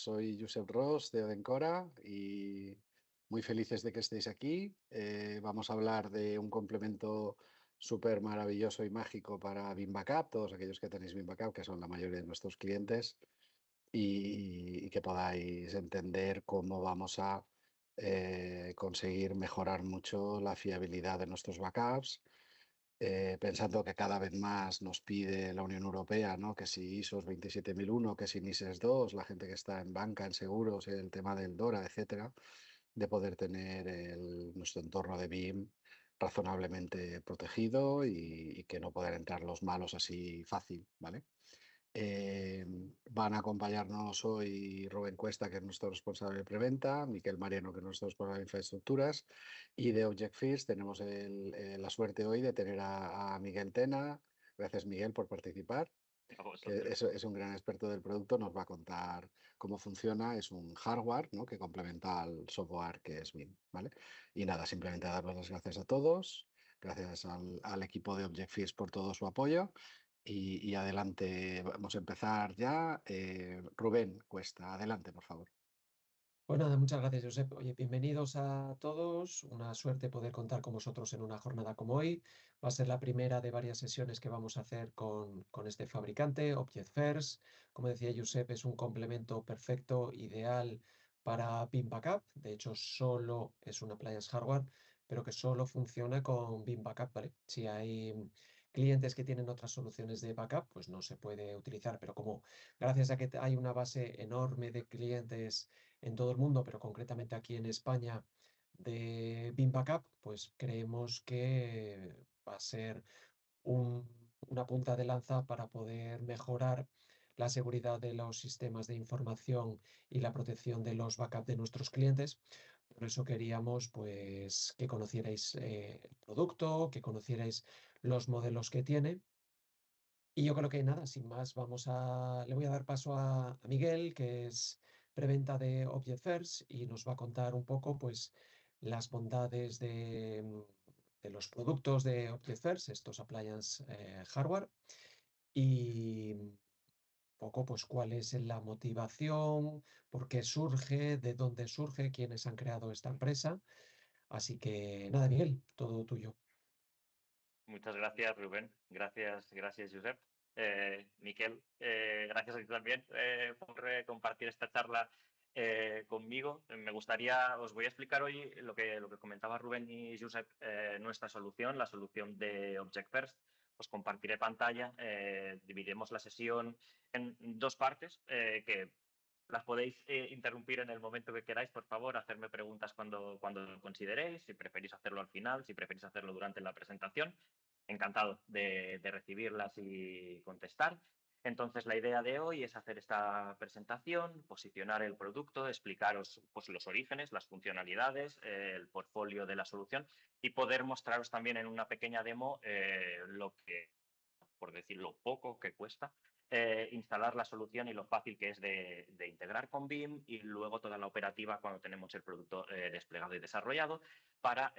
soy Josep Ros de Odencora y muy felices de que estéis aquí. Vamos a hablar de un complemento súper maravilloso y mágico para BIM Backup, todos aquellos que tenéis BIM Backup, que son la mayoría de nuestros clientes, y que podáis entender cómo vamos a conseguir mejorar mucho la fiabilidad de nuestros backups, pensando que cada vez más nos pide la Unión Europea, ¿no? Que si ISO 27001, que si NIS 2, la gente que está en banca, en seguros, el tema del DORA, etcétera, de poder tener nuestro entorno de BIM razonablemente protegido y que no puedan entrar los malos así fácil, ¿vale? Van a acompañarnos hoy Rubén Cuesta, que es nuestro responsable de preventa, Miquel Mariano, que es nuestro responsable de infraestructuras, y de Object First tenemos la suerte hoy de tener a Miguel Tena. Gracias, Miguel, por participar, A que vosotros. es un gran experto del producto, nos va a contar cómo funciona. Es un hardware, ¿no?, que complementa al software que es BIM, ¿vale? Y nada, simplemente darles las gracias a todos, gracias al equipo de Object First por todo su apoyo. Y adelante, vamos a empezar ya. Rubén Cuesta, adelante, por favor. Pues nada, muchas gracias, Josep. Oye, bienvenidos a todos. Una suerte poder contar con vosotros en una jornada como hoy. Va a ser la primera de varias sesiones que vamos a hacer con este fabricante, Object First. Como decía Josep, es un complemento perfecto, ideal para BIM Backup. De hecho, solo es un appliance hardware, pero que solo funciona con BIM Backup, ¿vale? Si hay clientes que tienen otras soluciones de backup, pues no se puede utilizar. Pero como gracias a que hay una base enorme de clientes en todo el mundo, pero concretamente aquí en España, de BIM Backup, pues creemos que va a ser una punta de lanza para poder mejorar la seguridad de los sistemas de información y la protección de los backups de nuestros clientes. Por eso queríamos, pues, que conocierais el producto, que conocierais los modelos que tiene. Y yo creo que nada, sin más, le voy a dar paso a Miguel, que es preventa de Object First, y nos va a contar un poco, pues, las bondades de los productos de Object First, estos appliance hardware, y un poco, pues, cuál es la motivación, por qué surge, de dónde surge, quiénes han creado esta empresa. Así que nada, Miguel, todo tuyo. Muchas gracias, Rubén. Gracias, Josep. Miquel, gracias a ti también por compartir esta charla conmigo. Os voy a explicar hoy lo que comentaba Rubén y Josep, nuestra solución, la solución de Object First. Os compartiré pantalla, dividiremos la sesión en dos partes que las podéis interrumpir en el momento que queráis, por favor, hacerme preguntas cuando lo consideréis, si preferís hacerlo al final, si preferís hacerlo durante la presentación. Encantado de recibirlas y contestar. Entonces, la idea de hoy es hacer esta presentación, posicionar el producto, explicaros, pues, los orígenes, las funcionalidades, el portfolio de la solución y poder mostraros también en una pequeña demo lo que, por decirlo, poco que cuesta instalar la solución y lo fácil que es de integrar con BIM, y luego toda la operativa cuando tenemos el producto desplegado y desarrollado para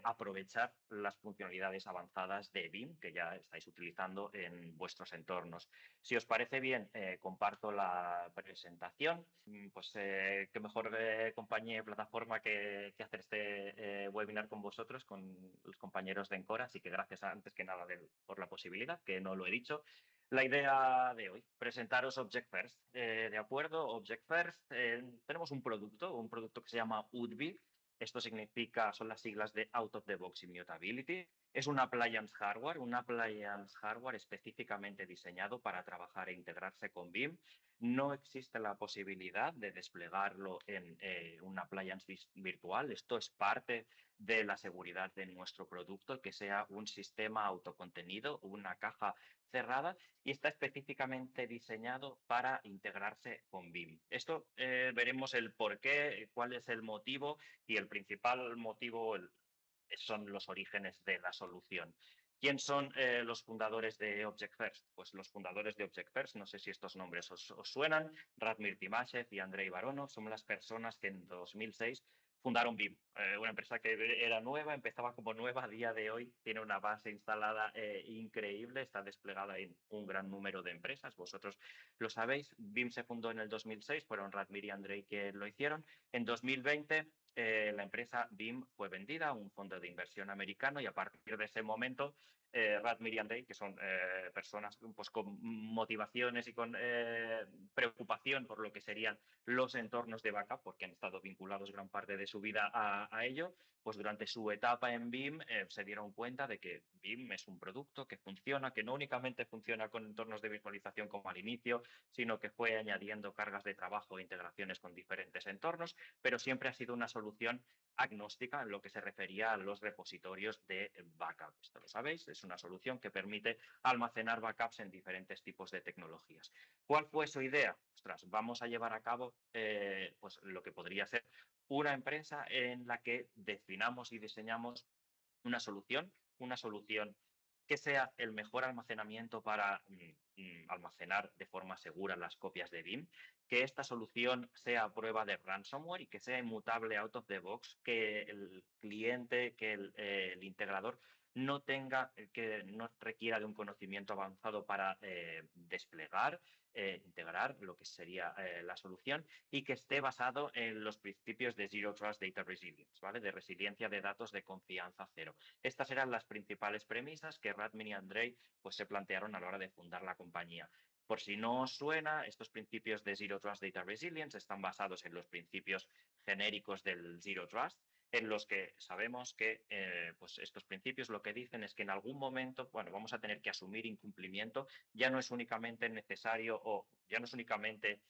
aprovechar las funcionalidades avanzadas de BIM que ya estáis utilizando en vuestros entornos. Si os parece bien, comparto la presentación. Pues qué mejor compañía y plataforma que hacer este webinar con vosotros, con los compañeros de Encora. Así que gracias antes que nada por la posibilidad, que no lo he dicho. La idea de hoy, presentaros Object First. ¿De acuerdo? Object First, tenemos un producto que se llama UDBI. Esto son las siglas de Out of the Box Immutability. Es un appliance hardware específicamente diseñado para trabajar e integrarse con BIM. No existe la posibilidad de desplegarlo en un appliance virtual. Esto es parte de la seguridad de nuestro producto, que sea un sistema autocontenido, una caja cerrada, y está específicamente diseñado para integrarse con BIM. Esto veremos el por qué, cuál es el motivo, y el principal motivo son los orígenes de la solución. ¿Quién son los fundadores de Object First? Pues los fundadores de Object First, no sé si estos nombres os suenan, Radmir Timashev y Andrei Baronov, son las personas que en 2006 fundaron BIM, una empresa que era nueva, empezaba como nueva, a día de hoy tiene una base instalada increíble, está desplegada en un gran número de empresas, vosotros lo sabéis. BIM se fundó en el 2006, fueron Radmir y Andrei que lo hicieron. En 2020 la empresa BIM fue vendida a un fondo de inversión americano y a partir de ese momento Radmir y Andrei, que son personas pues, con motivaciones y con preocupación por lo que serían los entornos de backup, porque han estado vinculados gran parte de su vida a ello, pues durante su etapa en BIM se dieron cuenta de que BIM es un producto que funciona, que no únicamente funciona con entornos de visualización como al inicio, sino que fue añadiendo cargas de trabajo e integraciones con diferentes entornos, pero siempre ha sido una solución agnóstica en lo que se refería a los repositorios de backup. Esto lo sabéis, es una solución que permite almacenar backups en diferentes tipos de tecnologías. ¿Cuál fue su idea? Ostras, vamos a llevar a cabo pues lo que podría ser una empresa en la que definamos y diseñamos una solución que sea el mejor almacenamiento para almacenar de forma segura las copias de BIM, que esta solución sea a prueba de ransomware y que sea inmutable out of the box, que el cliente, que el integrador no tenga, que no requiera de un conocimiento avanzado para desplegar, integrar lo que sería la solución y que esté basado en los principios de Zero Trust Data Resilience, ¿vale? De resiliencia de datos de confianza cero. Estas eran las principales premisas que Radmir y Andrei pues, se plantearon a la hora de fundar la compañía. Por si no os suena, estos principios de Zero Trust Data Resilience están basados en los principios genéricos del Zero Trust, en los que sabemos que pues estos principios lo que dicen es que en algún momento, bueno, vamos a tener que asumir incumplimiento, ya no es únicamente necesario o ya no es únicamente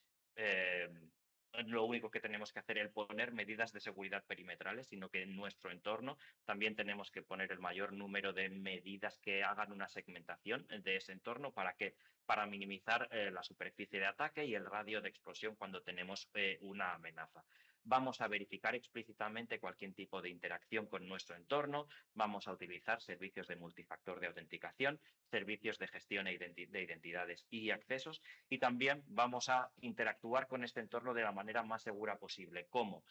lo único que tenemos que hacer es poner medidas de seguridad perimetrales, sino que en nuestro entorno también tenemos que poner el mayor número de medidas que hagan una segmentación de ese entorno para minimizar la superficie de ataque y el radio de explosión cuando tenemos una amenaza. Vamos a verificar explícitamente cualquier tipo de interacción con nuestro entorno, vamos a utilizar servicios de multifactor de autenticación, servicios de gestión de identidades y accesos y también vamos a interactuar con este entorno de la manera más segura posible. ¿Cómo?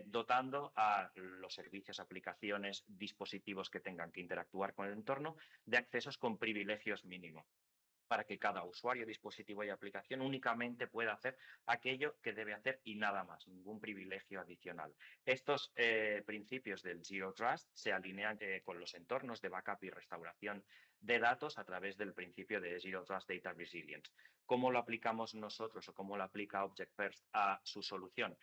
Dotando a los servicios, aplicaciones, dispositivos que tengan que interactuar con el entorno de accesos con privilegios mínimos, para que cada usuario, dispositivo y aplicación únicamente pueda hacer aquello que debe hacer y nada más, ningún privilegio adicional. Estos principios del Zero Trust se alinean con los entornos de backup y restauración de datos a través del principio de Zero Trust Data Resilience. ¿Cómo lo aplicamos nosotros o cómo lo aplica Object First a su solución?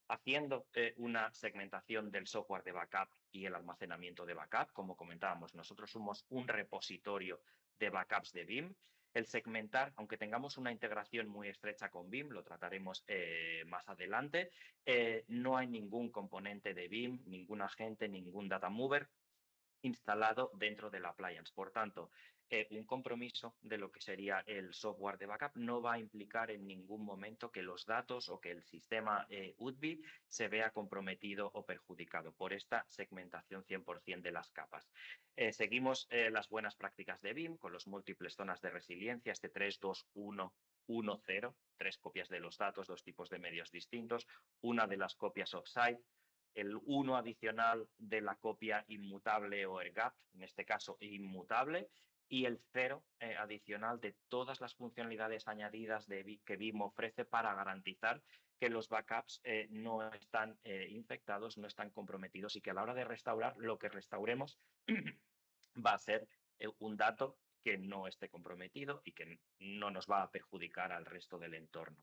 Haciendo una segmentación del software de backup y el almacenamiento de backup. Como comentábamos, nosotros somos un repositorio de backups de BIM. El segmentar, aunque tengamos una integración muy estrecha con BIM, lo trataremos más adelante, no hay ningún componente de BIM, ningún agente, ningún data mover instalado dentro del appliance. Por tanto, un compromiso de lo que sería el software de backup no va a implicar en ningún momento que los datos o que el sistema UDBI se vea comprometido o perjudicado por esta segmentación 100% de las capas. Seguimos las buenas prácticas de BIM con los múltiples zonas de resiliencia, este 3, 2, 1, 1, 0, 3 copias de los datos, 2 tipos de medios distintos, una de las copias offsite, el 1 adicional de la copia inmutable o AirGap, en este caso inmutable, y el 0 adicional de todas las funcionalidades añadidas que BIM ofrece para garantizar que los backups no están infectados, no están comprometidos y que a la hora de restaurar, lo que restauremos va a ser un dato que no esté comprometido y que no nos va a perjudicar al resto del entorno.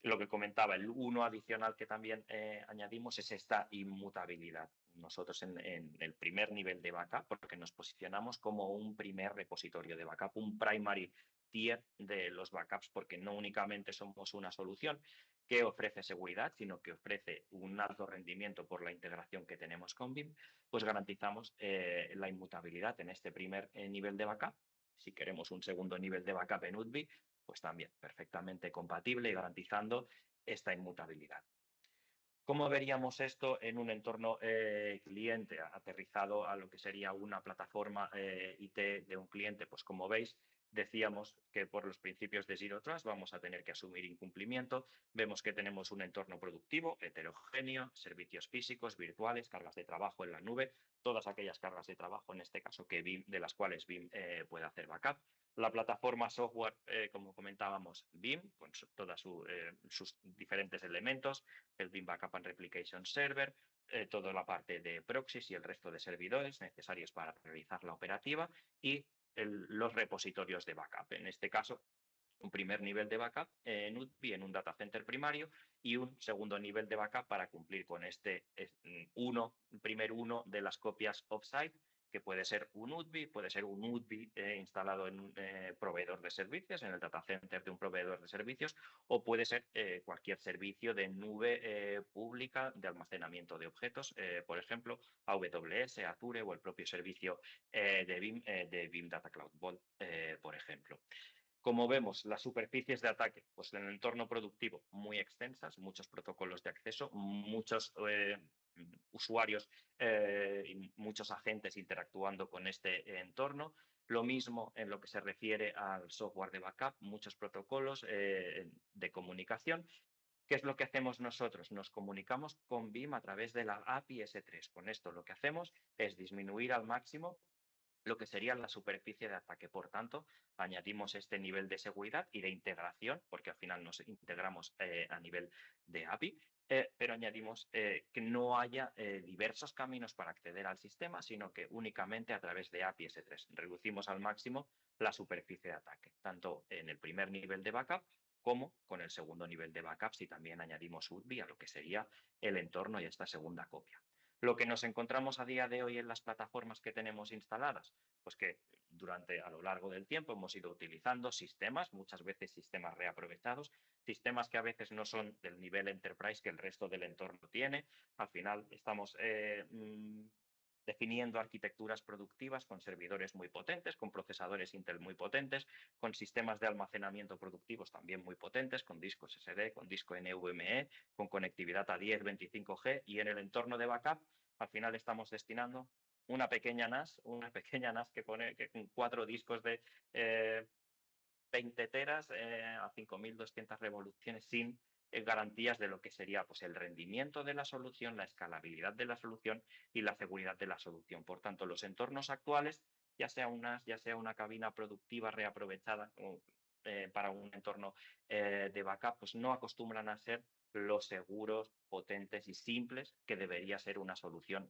Lo que comentaba, el 1 adicional que también añadimos es esta inmutabilidad. Nosotros en el primer nivel de backup, porque nos posicionamos como un primer repositorio de backup, un primary tier de los backups, porque no únicamente somos una solución que ofrece seguridad, sino que ofrece un alto rendimiento por la integración que tenemos con BIM, pues garantizamos la inmutabilidad en este primer nivel de backup. Si queremos un segundo nivel de backup en UDBI, pues también perfectamente compatible y garantizando esta inmutabilidad. ¿Cómo veríamos esto en un entorno cliente aterrizado a lo que sería una plataforma IT de un cliente? Pues como veis, decíamos que por los principios de Zero Trust vamos a tener que asumir incumplimiento. Vemos que tenemos un entorno productivo heterogéneo, servicios físicos, virtuales, cargas de trabajo en la nube, todas aquellas cargas de trabajo, en este caso que BIM, de las cuales BIM puede hacer backup. La plataforma software, como comentábamos, BIM, con todos sus diferentes elementos, el BIM Backup and Replication Server, toda la parte de proxies y el resto de servidores necesarios para realizar la operativa y los repositorios de backup. En este caso, un primer nivel de backup en UDBI, en un data center primario, y un segundo nivel de backup para cumplir con primer uno de las copias offsite, que puede ser un UDBI, puede ser un UDBI instalado en un proveedor de servicios, en el data center de un proveedor de servicios, o puede ser cualquier servicio de nube pública de almacenamiento de objetos, por ejemplo, AWS, Azure o el propio servicio de BIM Data Cloud Vault, por ejemplo. Como vemos, las superficies de ataque, pues en el entorno productivo muy extensas, muchos protocolos de acceso, muchos usuarios y muchos agentes interactuando con este entorno. Lo mismo en lo que se refiere al software de backup, muchos protocolos de comunicación. ¿Qué es lo que hacemos nosotros? Nos comunicamos con BIM a través de la API S3. Con esto lo que hacemos es disminuir al máximo lo que sería la superficie de ataque. Por tanto, añadimos este nivel de seguridad y de integración, porque al final nos integramos a nivel de API, pero añadimos que no haya diversos caminos para acceder al sistema, sino que únicamente a través de API S3. Reducimos al máximo la superficie de ataque, tanto en el primer nivel de backup como con el segundo nivel de backup, si también añadimos UDBI a lo que sería el entorno y esta segunda copia. Lo que nos encontramos a día de hoy en las plataformas que tenemos instaladas, pues que a lo largo del tiempo hemos ido utilizando sistemas, muchas veces sistemas reaprovechados, sistemas que a veces no son del nivel enterprise que el resto del entorno tiene. Al final estamos definiendo arquitecturas productivas con servidores muy potentes, con procesadores Intel muy potentes, con sistemas de almacenamiento productivos también muy potentes, con discos SD, con disco NVMe, con conectividad a 10, 25G, y en el entorno de backup al final estamos destinando una pequeña NAS que pone que con 4 discos de 20 teras a 5.200 revoluciones sin garantías de lo que sería pues, el rendimiento de la solución, la escalabilidad de la solución y la seguridad de la solución. Por tanto, los entornos actuales, ya sea una cabina productiva reaprovechada para un entorno de backup, pues no acostumbran a ser los seguros, potentes y simples que debería ser una solución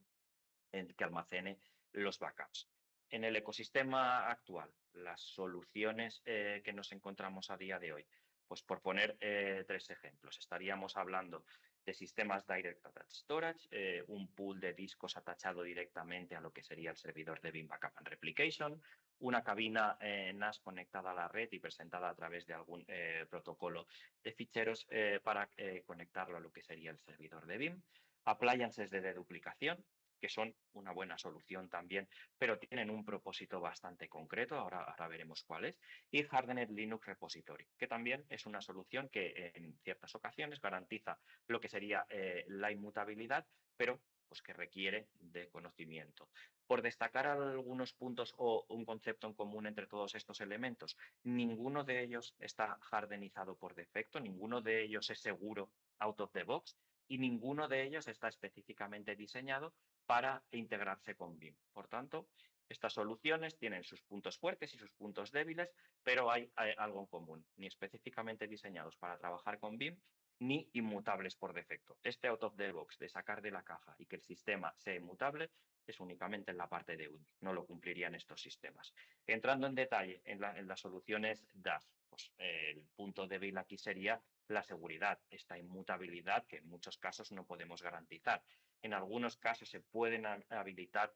que almacene los backups. En el ecosistema actual, las soluciones que nos encontramos a día de hoy, pues por poner 3 ejemplos, estaríamos hablando de sistemas Direct Attached Storage, un pool de discos atachado directamente a lo que sería el servidor de BIM Backup and Replication, una cabina NAS conectada a la red y presentada a través de algún protocolo de ficheros para conectarlo a lo que sería el servidor de BIM, appliances de deduplicación, que son una buena solución también, pero tienen un propósito bastante concreto, ahora veremos cuál es, y Hardened Linux Repository, que también es una solución que en ciertas ocasiones garantiza lo que sería la inmutabilidad, pero pues, que requiere de conocimiento. Por destacar algunos puntos o un concepto en común entre todos estos elementos, ninguno de ellos está hardenizado por defecto, ninguno de ellos es seguro out of the box y ninguno de ellos está específicamente diseñado para integrarse con BIM. Por tanto, estas soluciones tienen sus puntos fuertes y sus puntos débiles, pero hay algo en común, ni específicamente diseñados para trabajar con BIM, ni inmutables por defecto. Este out of the box de sacar de la caja y que el sistema sea inmutable es únicamente en la parte de UDI, no lo cumplirían estos sistemas. Entrando en detalle en las soluciones DAS, pues, el punto débil aquí sería la seguridad, esta inmutabilidad que en muchos casos no podemos garantizar. En algunos casos se pueden habilitar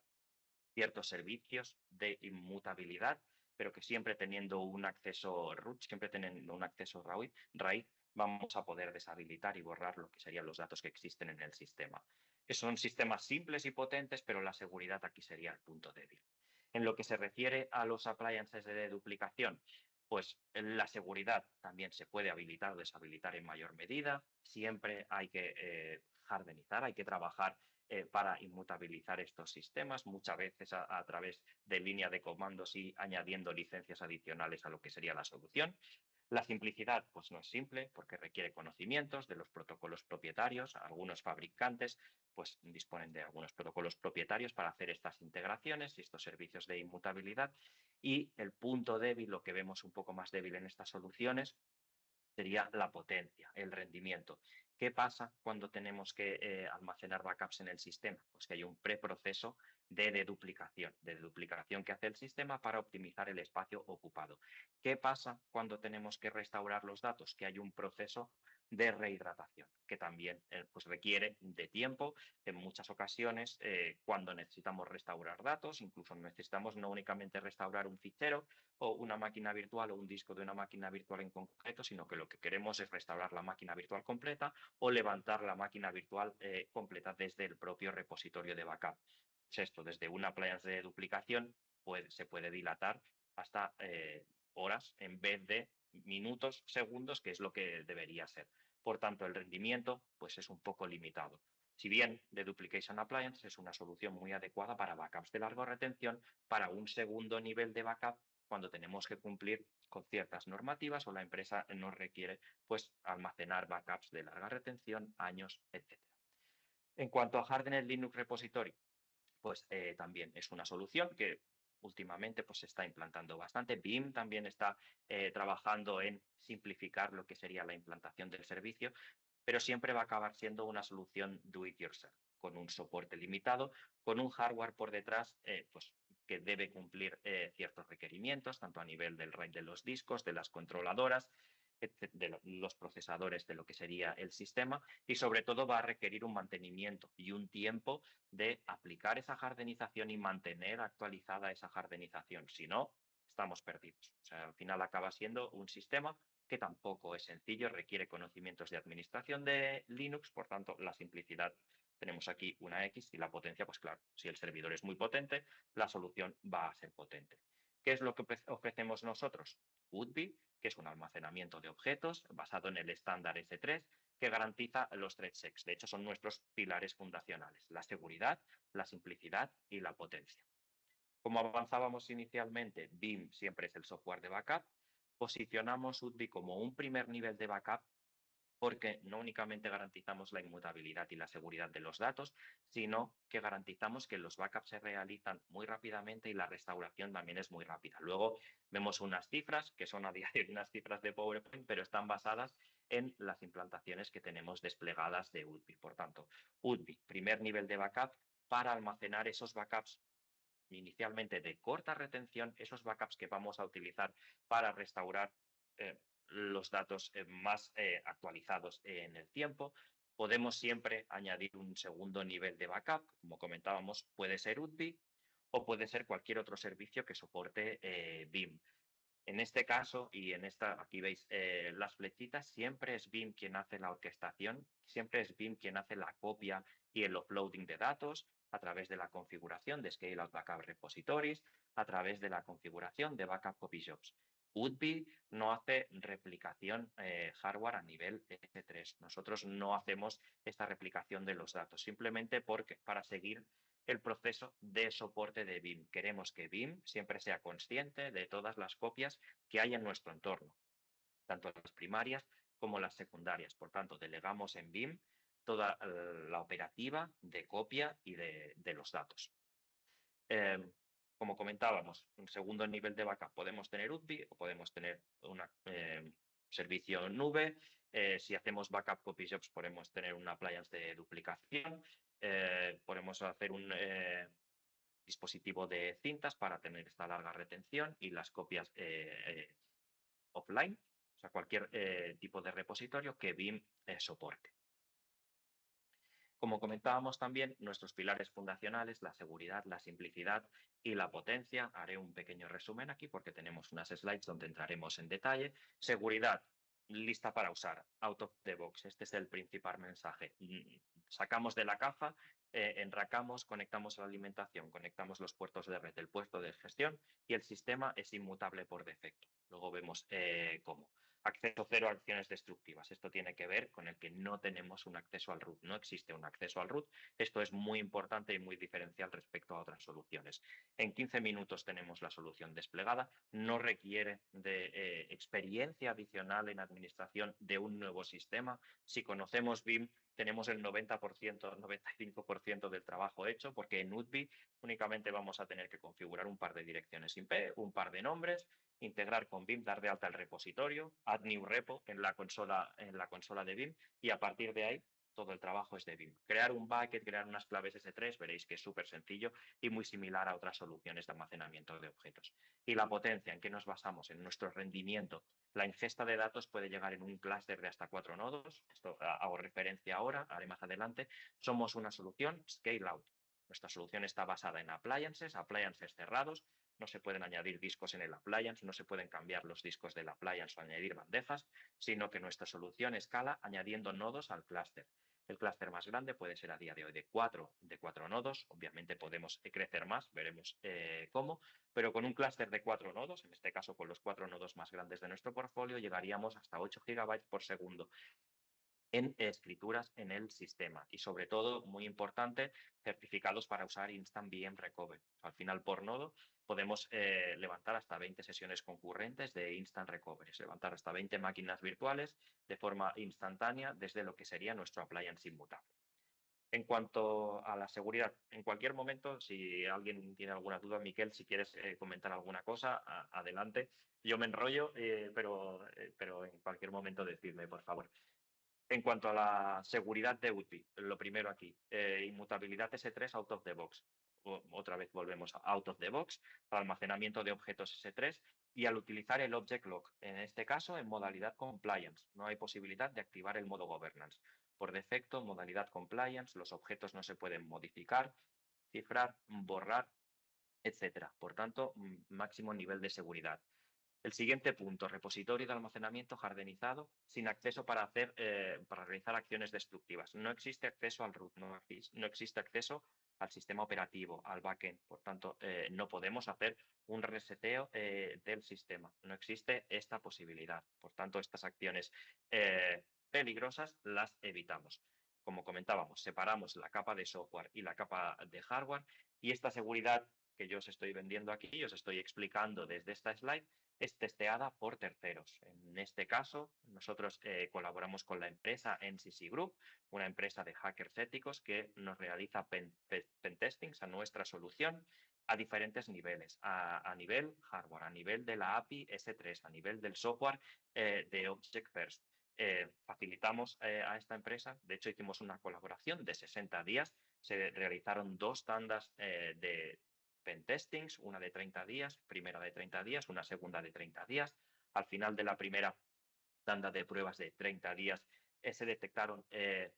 ciertos servicios de inmutabilidad, pero que siempre teniendo un acceso root, siempre teniendo un acceso raíz, vamos a poder deshabilitar y borrar lo que serían los datos que existen en el sistema. Son sistemas simples y potentes, pero la seguridad aquí sería el punto débil. En lo que se refiere a los appliances de duplicación, pues la seguridad también se puede habilitar o deshabilitar en mayor medida. Siempre hay que hardenizar, hay que trabajar para inmutabilizar estos sistemas, muchas veces a través de línea de comandos y añadiendo licencias adicionales a lo que sería la solución. La simplicidad, pues no es simple porque requiere conocimientos de los protocolos propietarios. Algunos fabricantes pues disponen de algunos protocolos propietarios para hacer estas integraciones y estos servicios de inmutabilidad. Y el punto débil, lo que vemos un poco más débil en estas soluciones, sería la potencia, el rendimiento. ¿Qué pasa cuando tenemos que almacenar backups en el sistema? Pues que hay un preproceso de deduplicación que hace el sistema para optimizar el espacio ocupado. ¿Qué pasa cuando tenemos que restaurar los datos? Que hay un proceso de rehidratación que también pues requiere de tiempo. En muchas ocasiones, cuando necesitamos restaurar datos, incluso necesitamos no únicamente restaurar un fichero o una máquina virtual o un disco de una máquina virtual en concreto, sino que lo que queremos es restaurar la máquina virtual completa o levantar la máquina virtual completa desde el propio repositorio de backup. Esto, desde una appliance de duplicación, se puede dilatar hasta horas en vez de minutos, segundos, que es lo que debería ser. Por tanto, el rendimiento pues, es un poco limitado. Si bien The Duplication Appliance es una solución muy adecuada para backups de larga retención, para un segundo nivel de backup cuando tenemos que cumplir con ciertas normativas o la empresa nos requiere pues, almacenar backups de larga retención, años, etc. En cuanto a Hardened Linux Repository, pues también es una solución que últimamente pues, se está implantando bastante. Veeam también está trabajando en simplificar lo que sería la implantación del servicio, pero siempre va a acabar siendo una solución do it yourself, con un soporte limitado, con un hardware por detrás pues, que debe cumplir ciertos requerimientos, tanto a nivel del RAID de los discos, de las controladoras, de los procesadores de lo que sería el sistema, y sobre todo va a requerir un mantenimiento y un tiempo de aplicar esa jardinización y mantener actualizada esa jardinización. Si no, estamos perdidos. O sea, al final acaba siendo un sistema que tampoco es sencillo, requiere conocimientos de administración de Linux, por tanto, la simplicidad, tenemos aquí una X y la potencia, pues claro, si el servidor es muy potente, la solución va a ser potente. ¿Qué es lo que ofrecemos nosotros? Woodbee, que es un almacenamiento de objetos basado en el estándar S3, que garantiza los thread checks. De hecho, son nuestros pilares fundacionales, la seguridad, la simplicidad y la potencia. Como avanzábamos inicialmente, Veeam siempre es el software de backup. Posicionamos Woodbee como un primer nivel de backup porque no únicamente garantizamos la inmutabilidad y la seguridad de los datos, sino que garantizamos que los backups se realizan muy rápidamente y la restauración también es muy rápida. Luego vemos unas cifras que son a día de hoy unas cifras de PowerPoint, pero están basadas en las implantaciones que tenemos desplegadas de Woodbee. Por tanto, Woodbee, primer nivel de backup para almacenar esos backups inicialmente de corta retención, esos backups que vamos a utilizar para restaurar los datos más actualizados en el tiempo. Podemos siempre añadir un segundo nivel de backup, como comentábamos, puede ser Woodbee o puede ser cualquier otro servicio que soporte Veeam. En este caso, y en esta, aquí veis las flechitas, siempre es Veeam quien hace la orquestación, siempre es Veeam quien hace la copia y el uploading de datos a través de la configuración de Scale Out Backup Repositories, a través de la configuración de Backup Copy Jobs. Woodbee no hace replicación hardware a nivel S3. Nosotros no hacemos esta replicación de los datos, simplemente porque para seguir el proceso de soporte de Veeam. Queremos que Veeam siempre sea consciente de todas las copias que hay en nuestro entorno, tanto las primarias como las secundarias. Por tanto, delegamos en Veeam toda la operativa de copia y de los datos. Como comentábamos, un segundo nivel de backup podemos tener Woodbee o podemos tener un servicio nube. Si hacemos backup copy jobs podemos tener una appliance de duplicación. Podemos hacer un dispositivo de cintas para tener esta larga retención y las copias offline, o sea, cualquier tipo de repositorio que Veeam soporte. Como comentábamos también, nuestros pilares fundacionales, la seguridad, la simplicidad y la potencia. Haré un pequeño resumen aquí porque tenemos unas slides donde entraremos en detalle. Seguridad, lista para usar, out of the box. Este es el principal mensaje. Sacamos de la caja, enracamos, conectamos a la alimentación, conectamos los puertos de red, el puerto de gestión y el sistema es inmutable por defecto. Luego vemos cómo. Acceso cero a acciones destructivas. Esto tiene que ver con el que no tenemos un acceso al root. No existe un acceso al root. Esto es muy importante y muy diferencial respecto a otras soluciones. En 15 minutos tenemos la solución desplegada. No requiere de experiencia adicional en administración de un nuevo sistema. Si conocemos BIM, tenemos el 90%, 95% del trabajo hecho, porque en UDBI únicamente vamos a tener que configurar un par de direcciones IP, un par de nombres, integrar con BIM, dar de alta el repositorio, add new repo en la consola de BIM, y a partir de ahí todo el trabajo es de BIM. Crear un bucket, crear unas claves S3, veréis que es súper sencillo y muy similar a otras soluciones de almacenamiento de objetos. Y la potencia, ¿en qué nos basamos? En nuestro rendimiento. La ingesta de datos puede llegar en un clúster de hasta 4 nodos. Esto hago referencia ahora, haré más adelante. Somos una solución scale out. Nuestra solución está basada en appliances cerrados. No se pueden añadir discos en el appliance, no se pueden cambiar los discos del appliance o añadir bandejas, sino que nuestra solución escala añadiendo nodos al clúster. El clúster más grande puede ser a día de hoy de cuatro nodos. Obviamente podemos crecer más, veremos cómo, pero con un clúster de 4 nodos, en este caso con los 4 nodos más grandes de nuestro portfolio, llegaríamos hasta 8 GB por segundo en escrituras en el sistema y, sobre todo, muy importante, certificados para usar Instant VM Recovery. Al final, por nodo, podemos levantar hasta 20 sesiones concurrentes de Instant Recovery, levantar hasta 20 máquinas virtuales de forma instantánea desde lo que sería nuestro appliance inmutable. En cuanto a la seguridad, en cualquier momento, si alguien tiene alguna duda, Miquel, si quieres comentar alguna cosa, adelante. Yo me enrollo, pero en cualquier momento decidme, por favor. En cuanto a la seguridad de UDBI, lo primero aquí, inmutabilidad S3 out of the box. Otra vez volvemos a out of the box, para almacenamiento de objetos S3 y al utilizar el object lock, en este caso en modalidad compliance. No hay posibilidad de activar el modo governance. Por defecto, modalidad compliance, los objetos no se pueden modificar, cifrar, borrar, etcétera. Por tanto, máximo nivel de seguridad. El siguiente punto, repositorio de almacenamiento hardenizado sin acceso para realizar acciones destructivas. No existe acceso al root, no existe acceso al sistema operativo, al backend. Por tanto, no podemos hacer un reseteo del sistema. No existe esta posibilidad. Por tanto, estas acciones peligrosas las evitamos. Como comentábamos, separamos la capa de software y la capa de hardware, y esta seguridad que yo os estoy vendiendo aquí, os estoy explicando desde esta slide, es testeada por terceros. En este caso, nosotros colaboramos con la empresa NCC Group, una empresa de hackers éticos que nos realiza pentestings a nuestra solución a diferentes niveles, a nivel hardware, a nivel de la API S3, a nivel del software de Object First. Facilitamos a esta empresa, de hecho hicimos una colaboración de 60 días, se realizaron 2 tandas de pentestings, una de 30 días, primera de 30 días, una segunda de 30 días. Al final de la primera tanda de pruebas de 30 días se detectaron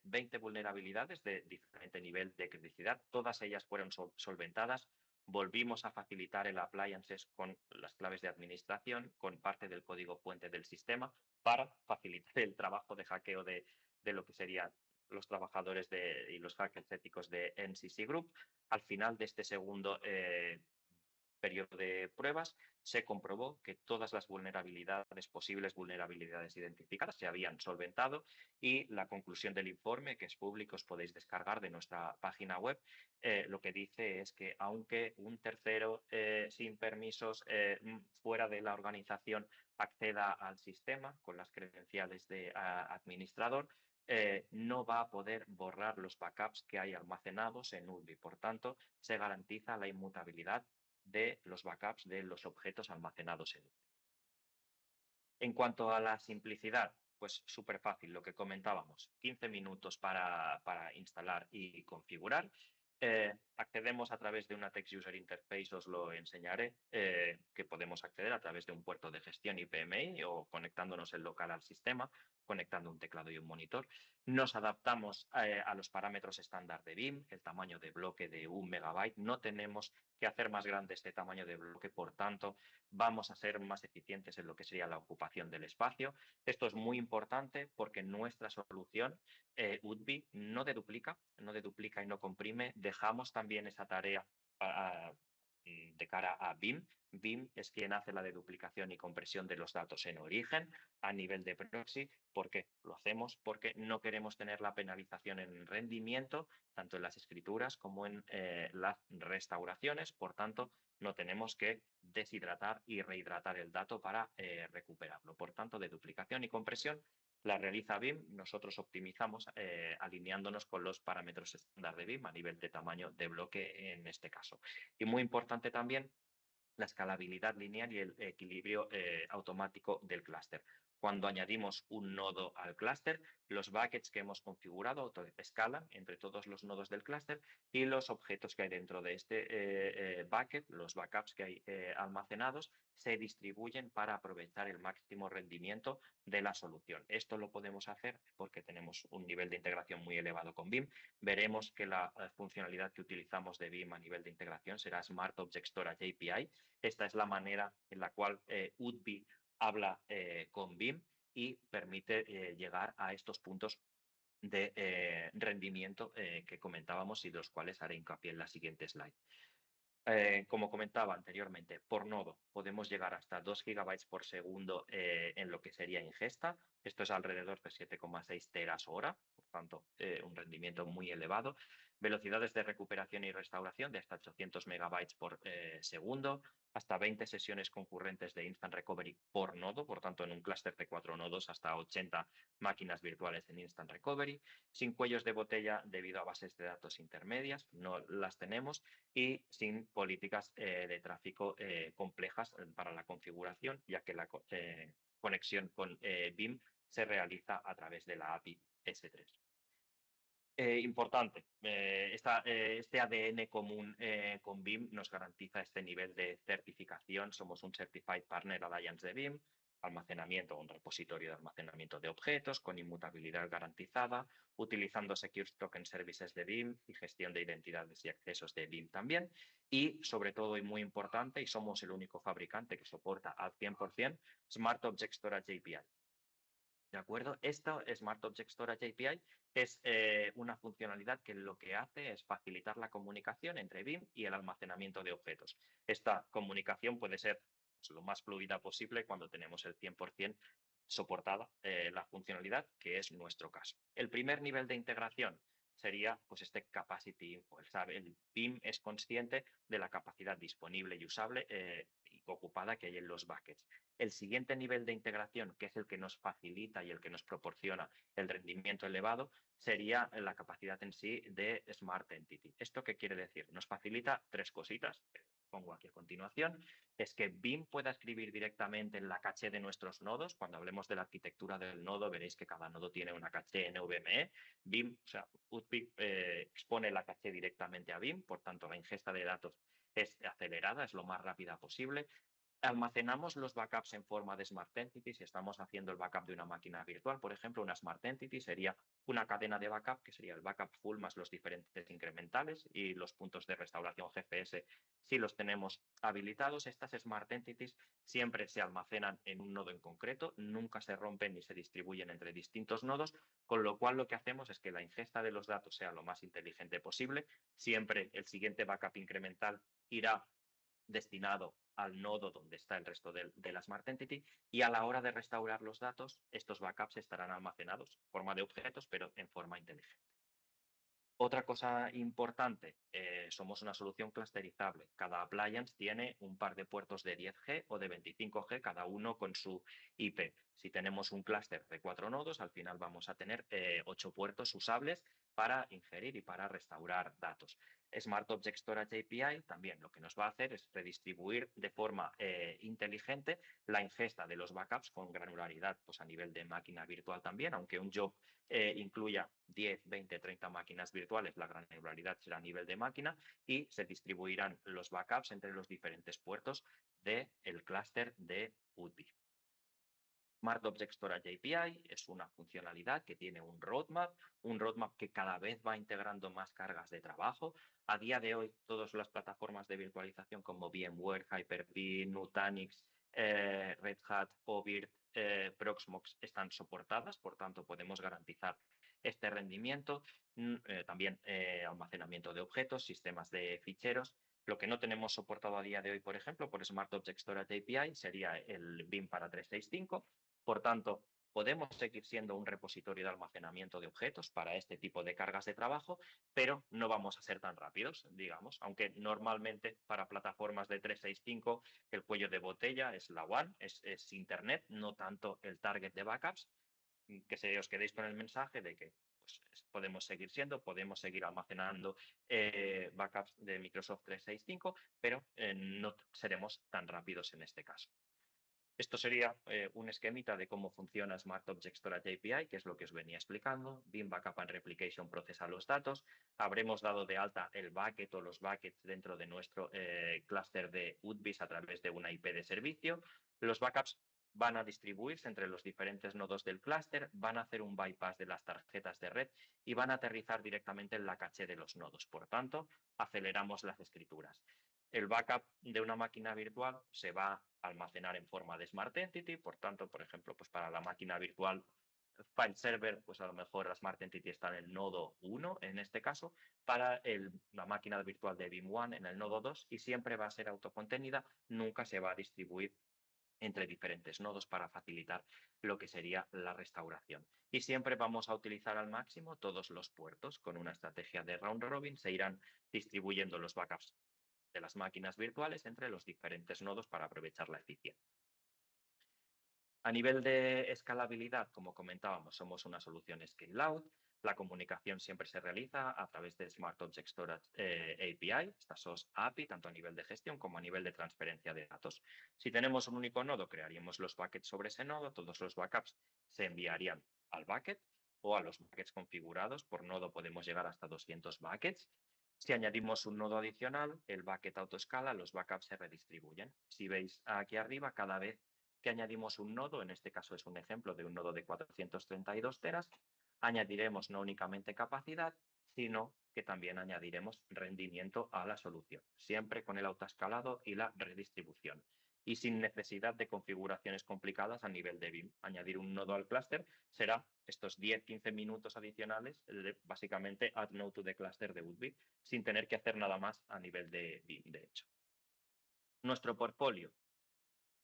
20 vulnerabilidades de diferente nivel de criticidad. Todas ellas fueron solventadas. Volvimos a facilitar el appliances con las claves de administración, con parte del código fuente del sistema, para facilitar el trabajo de hackeo de lo que serían los trabajadores y los hackers éticos de NCC Group. Al final de este segundo periodo de pruebas, se comprobó que todas las posibles vulnerabilidades identificadas, se habían solventado, y la conclusión del informe, que es público, os podéis descargar de nuestra página web, lo que dice es que aunque un tercero sin permisos fuera de la organización acceda al sistema con las credenciales de administrador, no va a poder borrar los backups que hay almacenados en UDBI. Por tanto, se garantiza la inmutabilidad de los backups de los objetos almacenados en UDBI. En cuanto a la simplicidad, pues súper fácil, lo que comentábamos, 15 minutos para instalar y configurar. Accedemos a través de una Text User Interface, os lo enseñaré, que podemos acceder a través de un puerto de gestión IPMI o conectándonos en local al sistema, conectando un teclado y un monitor. Nos adaptamos a los parámetros estándar de BIM, el tamaño de bloque de 1 megabyte. No tenemos que hacer más grande este tamaño de bloque, por tanto, vamos a ser más eficientes en lo que sería la ocupación del espacio. Esto es muy importante porque nuestra solución UDBI no deduplica y no comprime. Dejamos también esa tarea de cara a BIM. BIM es quien hace la deduplicación y compresión de los datos en origen a nivel de proxy. ¿Por qué? Lo hacemos porque no queremos tener la penalización en rendimiento, tanto en las escrituras como en las restauraciones. Por tanto, no tenemos que deshidratar y rehidratar el dato para recuperarlo. Por tanto, deduplicación y compresión la realiza BIM. Nosotros optimizamos alineándonos con los parámetros estándar de BIM a nivel de tamaño de bloque en este caso. Y muy importante también la escalabilidad lineal y el equilibrio automático del clúster. Cuando añadimos un nodo al clúster, los buckets que hemos configurado autoescalan entre todos los nodos del clúster y los objetos que hay dentro de este bucket, los backups que hay almacenados, se distribuyen para aprovechar el máximo rendimiento de la solución. Esto lo podemos hacer porque tenemos un nivel de integración muy elevado con BIM. Veremos que la funcionalidad que utilizamos de BIM a nivel de integración será Smart Object Storage API. Esta es la manera en la cual UDBI habla con BIM y permite llegar a estos puntos de rendimiento que comentábamos y de los cuales haré hincapié en la siguiente slide. Como comentaba anteriormente, por nodo podemos llegar hasta 2 GB por segundo en lo que sería ingesta. Esto es alrededor de 7,6 teras hora, por tanto, un rendimiento muy elevado. Velocidades de recuperación y restauración de hasta 800 megabytes por segundo, hasta 20 sesiones concurrentes de Instant Recovery por nodo, por tanto, en un clúster de 4 nodos, hasta 80 máquinas virtuales en Instant Recovery, sin cuellos de botella debido a bases de datos intermedias, no las tenemos, y sin políticas de tráfico complejas para la configuración, ya que la conexión con BIM se realiza a través de la API S3. Importante, este ADN común con BIM nos garantiza este nivel de certificación. Somos un Certified Partner Alliance de BIM, almacenamiento, un repositorio de almacenamiento de objetos con inmutabilidad garantizada, utilizando Secure Token Services de BIM y gestión de identidades y accesos de BIM también. Y sobre todo, y muy importante, y somos el único fabricante que soporta al 100%, Smart Object Storage API. ¿De acuerdo? Esta Smart Object Storage API es una funcionalidad que lo que hace es facilitar la comunicación entre BIM y el almacenamiento de objetos. Esta comunicación puede ser pues, lo más fluida posible cuando tenemos el 100% soportada la funcionalidad, que es nuestro caso. El primer nivel de integración sería pues este Capacity Info. El BIM es consciente de la capacidad disponible y usable y ocupada que hay en los buckets. El siguiente nivel de integración, que es el que nos facilita y el que nos proporciona el rendimiento elevado, sería la capacidad en sí de Smart Entity. ¿Esto qué quiere decir? Nos facilita tres cositas, que pongo aquí a continuación, es que BIM pueda escribir directamente en la caché de nuestros nodos. Cuando hablemos de la arquitectura del nodo, veréis que cada nodo tiene una caché NVMe. BIM, o sea, UDBI expone la caché directamente a BIM, por tanto, la ingesta de datos es acelerada, es lo más rápida posible. Almacenamos los backups en forma de Smart Entity. Si estamos haciendo el backup de una máquina virtual, por ejemplo, una Smart Entity sería una cadena de backup, que sería el backup full más los diferentes incrementales y los puntos de restauración GFS si los tenemos habilitados. Estas Smart Entities siempre se almacenan en un nodo en concreto, nunca se rompen ni se distribuyen entre distintos nodos, con lo cual lo que hacemos es que la ingesta de los datos sea lo más inteligente posible. Siempre el siguiente backup incremental irá destinado al nodo donde está el resto de la Smart Entity, y a la hora de restaurar los datos, estos backups estarán almacenados en forma de objetos, pero en forma inteligente. Otra cosa importante, somos una solución clusterizable. Cada appliance tiene un par de puertos de 10G o de 25G, cada uno con su IP. Si tenemos un clúster de 4 nodos, al final vamos a tener 8 puertos usables para ingerir y para restaurar datos. Smart Object Storage API también lo que nos va a hacer es redistribuir de forma inteligente la ingesta de los backups con granularidad pues a nivel de máquina virtual también, aunque un job incluya 10, 20, 30 máquinas virtuales, la granularidad será a nivel de máquina y se distribuirán los backups entre los diferentes puertos del clúster de UDBI. Smart Object Storage API es una funcionalidad que tiene un roadmap que cada vez va integrando más cargas de trabajo. A día de hoy, todas las plataformas de virtualización como VMware, Hyper-V, Nutanix, Red Hat, OVIRT, Proxmox están soportadas, por tanto podemos garantizar este rendimiento. También almacenamiento de objetos, sistemas de ficheros. Lo que no tenemos soportado a día de hoy, por ejemplo, por Smart Object Storage API, sería el BIM para 365. Por tanto, podemos seguir siendo un repositorio de almacenamiento de objetos para este tipo de cargas de trabajo, pero no vamos a ser tan rápidos, digamos, aunque normalmente para plataformas de 365 el cuello de botella es la WAN, es Internet, no tanto el target de backups. Que os quedéis con el mensaje de que pues, podemos seguir almacenando backups de Microsoft 365, pero no seremos tan rápidos en este caso. Esto sería un esquemita de cómo funciona Smart Object Storage API, que es lo que os venía explicando. BIM Backup and Replication procesa los datos. Habremos dado de alta el bucket o los buckets dentro de nuestro clúster de UDBIS a través de una IP de servicio. Los backups van a distribuirse entre los diferentes nodos del clúster, van a hacer un bypass de las tarjetas de red y van a aterrizar directamente en la caché de los nodos. Por tanto, aceleramos las escrituras. El backup de una máquina virtual se va a almacenar en forma de Smart Entity, por tanto, por ejemplo, pues para la máquina virtual File Server, pues a lo mejor la Smart Entity está en el nodo 1, en este caso, para la máquina virtual de BIM 1 en el nodo 2 y siempre va a ser autocontenida, nunca se va a distribuir entre diferentes nodos para facilitar lo que sería la restauración. Y siempre vamos a utilizar al máximo todos los puertos. Con una estrategia de round robin se irán distribuyendo los backups de las máquinas virtuales entre los diferentes nodos para aprovechar la eficiencia. A nivel de escalabilidad, como comentábamos, somos una solución scale-out. La comunicación siempre se realiza a través de Smart Object Storage API, esta SOS API, tanto a nivel de gestión como a nivel de transferencia de datos. Si tenemos un único nodo, crearíamos los buckets sobre ese nodo, todos los backups se enviarían al bucket o a los buckets configurados. Por nodo podemos llegar hasta 200 buckets. Si añadimos un nodo adicional, el bucket autoescala, los backups se redistribuyen. Si veis aquí arriba, cada vez que añadimos un nodo, en este caso es un ejemplo de un nodo de 432 teras, añadiremos no únicamente capacidad, sino que también añadiremos rendimiento a la solución, siempre con el autoescalado y la redistribución. Y sin necesidad de configuraciones complicadas a nivel de BIM. Añadir un nodo al clúster será estos 10-15 minutos adicionales, básicamente add node to the cluster de UDBI, sin tener que hacer nada más a nivel de BIM, de hecho. Nuestro portfolio.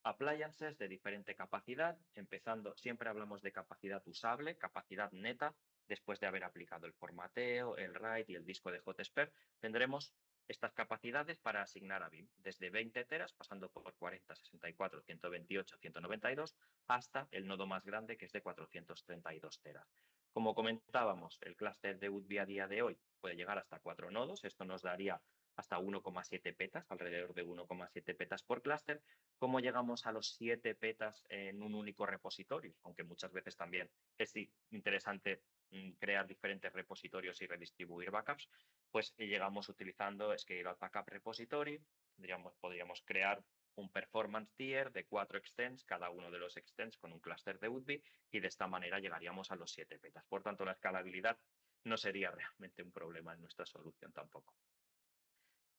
Appliances de diferente capacidad, empezando, siempre hablamos de capacidad usable, capacidad neta, después de haber aplicado el formateo, el RAID y el disco de Hotspur, tendremos estas capacidades para asignar a BIM, desde 20 teras, pasando por 40, 64, 128, 192, hasta el nodo más grande, que es de 432 teras. Como comentábamos, el clúster de UDBI a día de hoy puede llegar hasta 4 nodos, esto nos daría hasta 1,7 petas, alrededor de 1,7 petas por clúster. ¿Cómo llegamos a los 7 petas en un único repositorio? Aunque muchas veces también es interesante crear diferentes repositorios y redistribuir backups, pues llegamos utilizando Scale Out Backup Repository. Podríamos crear un performance tier de 4 extents, cada uno de los extents con un clúster de UDBI, y de esta manera llegaríamos a los 7 petas. Por tanto, la escalabilidad no sería realmente un problema en nuestra solución tampoco.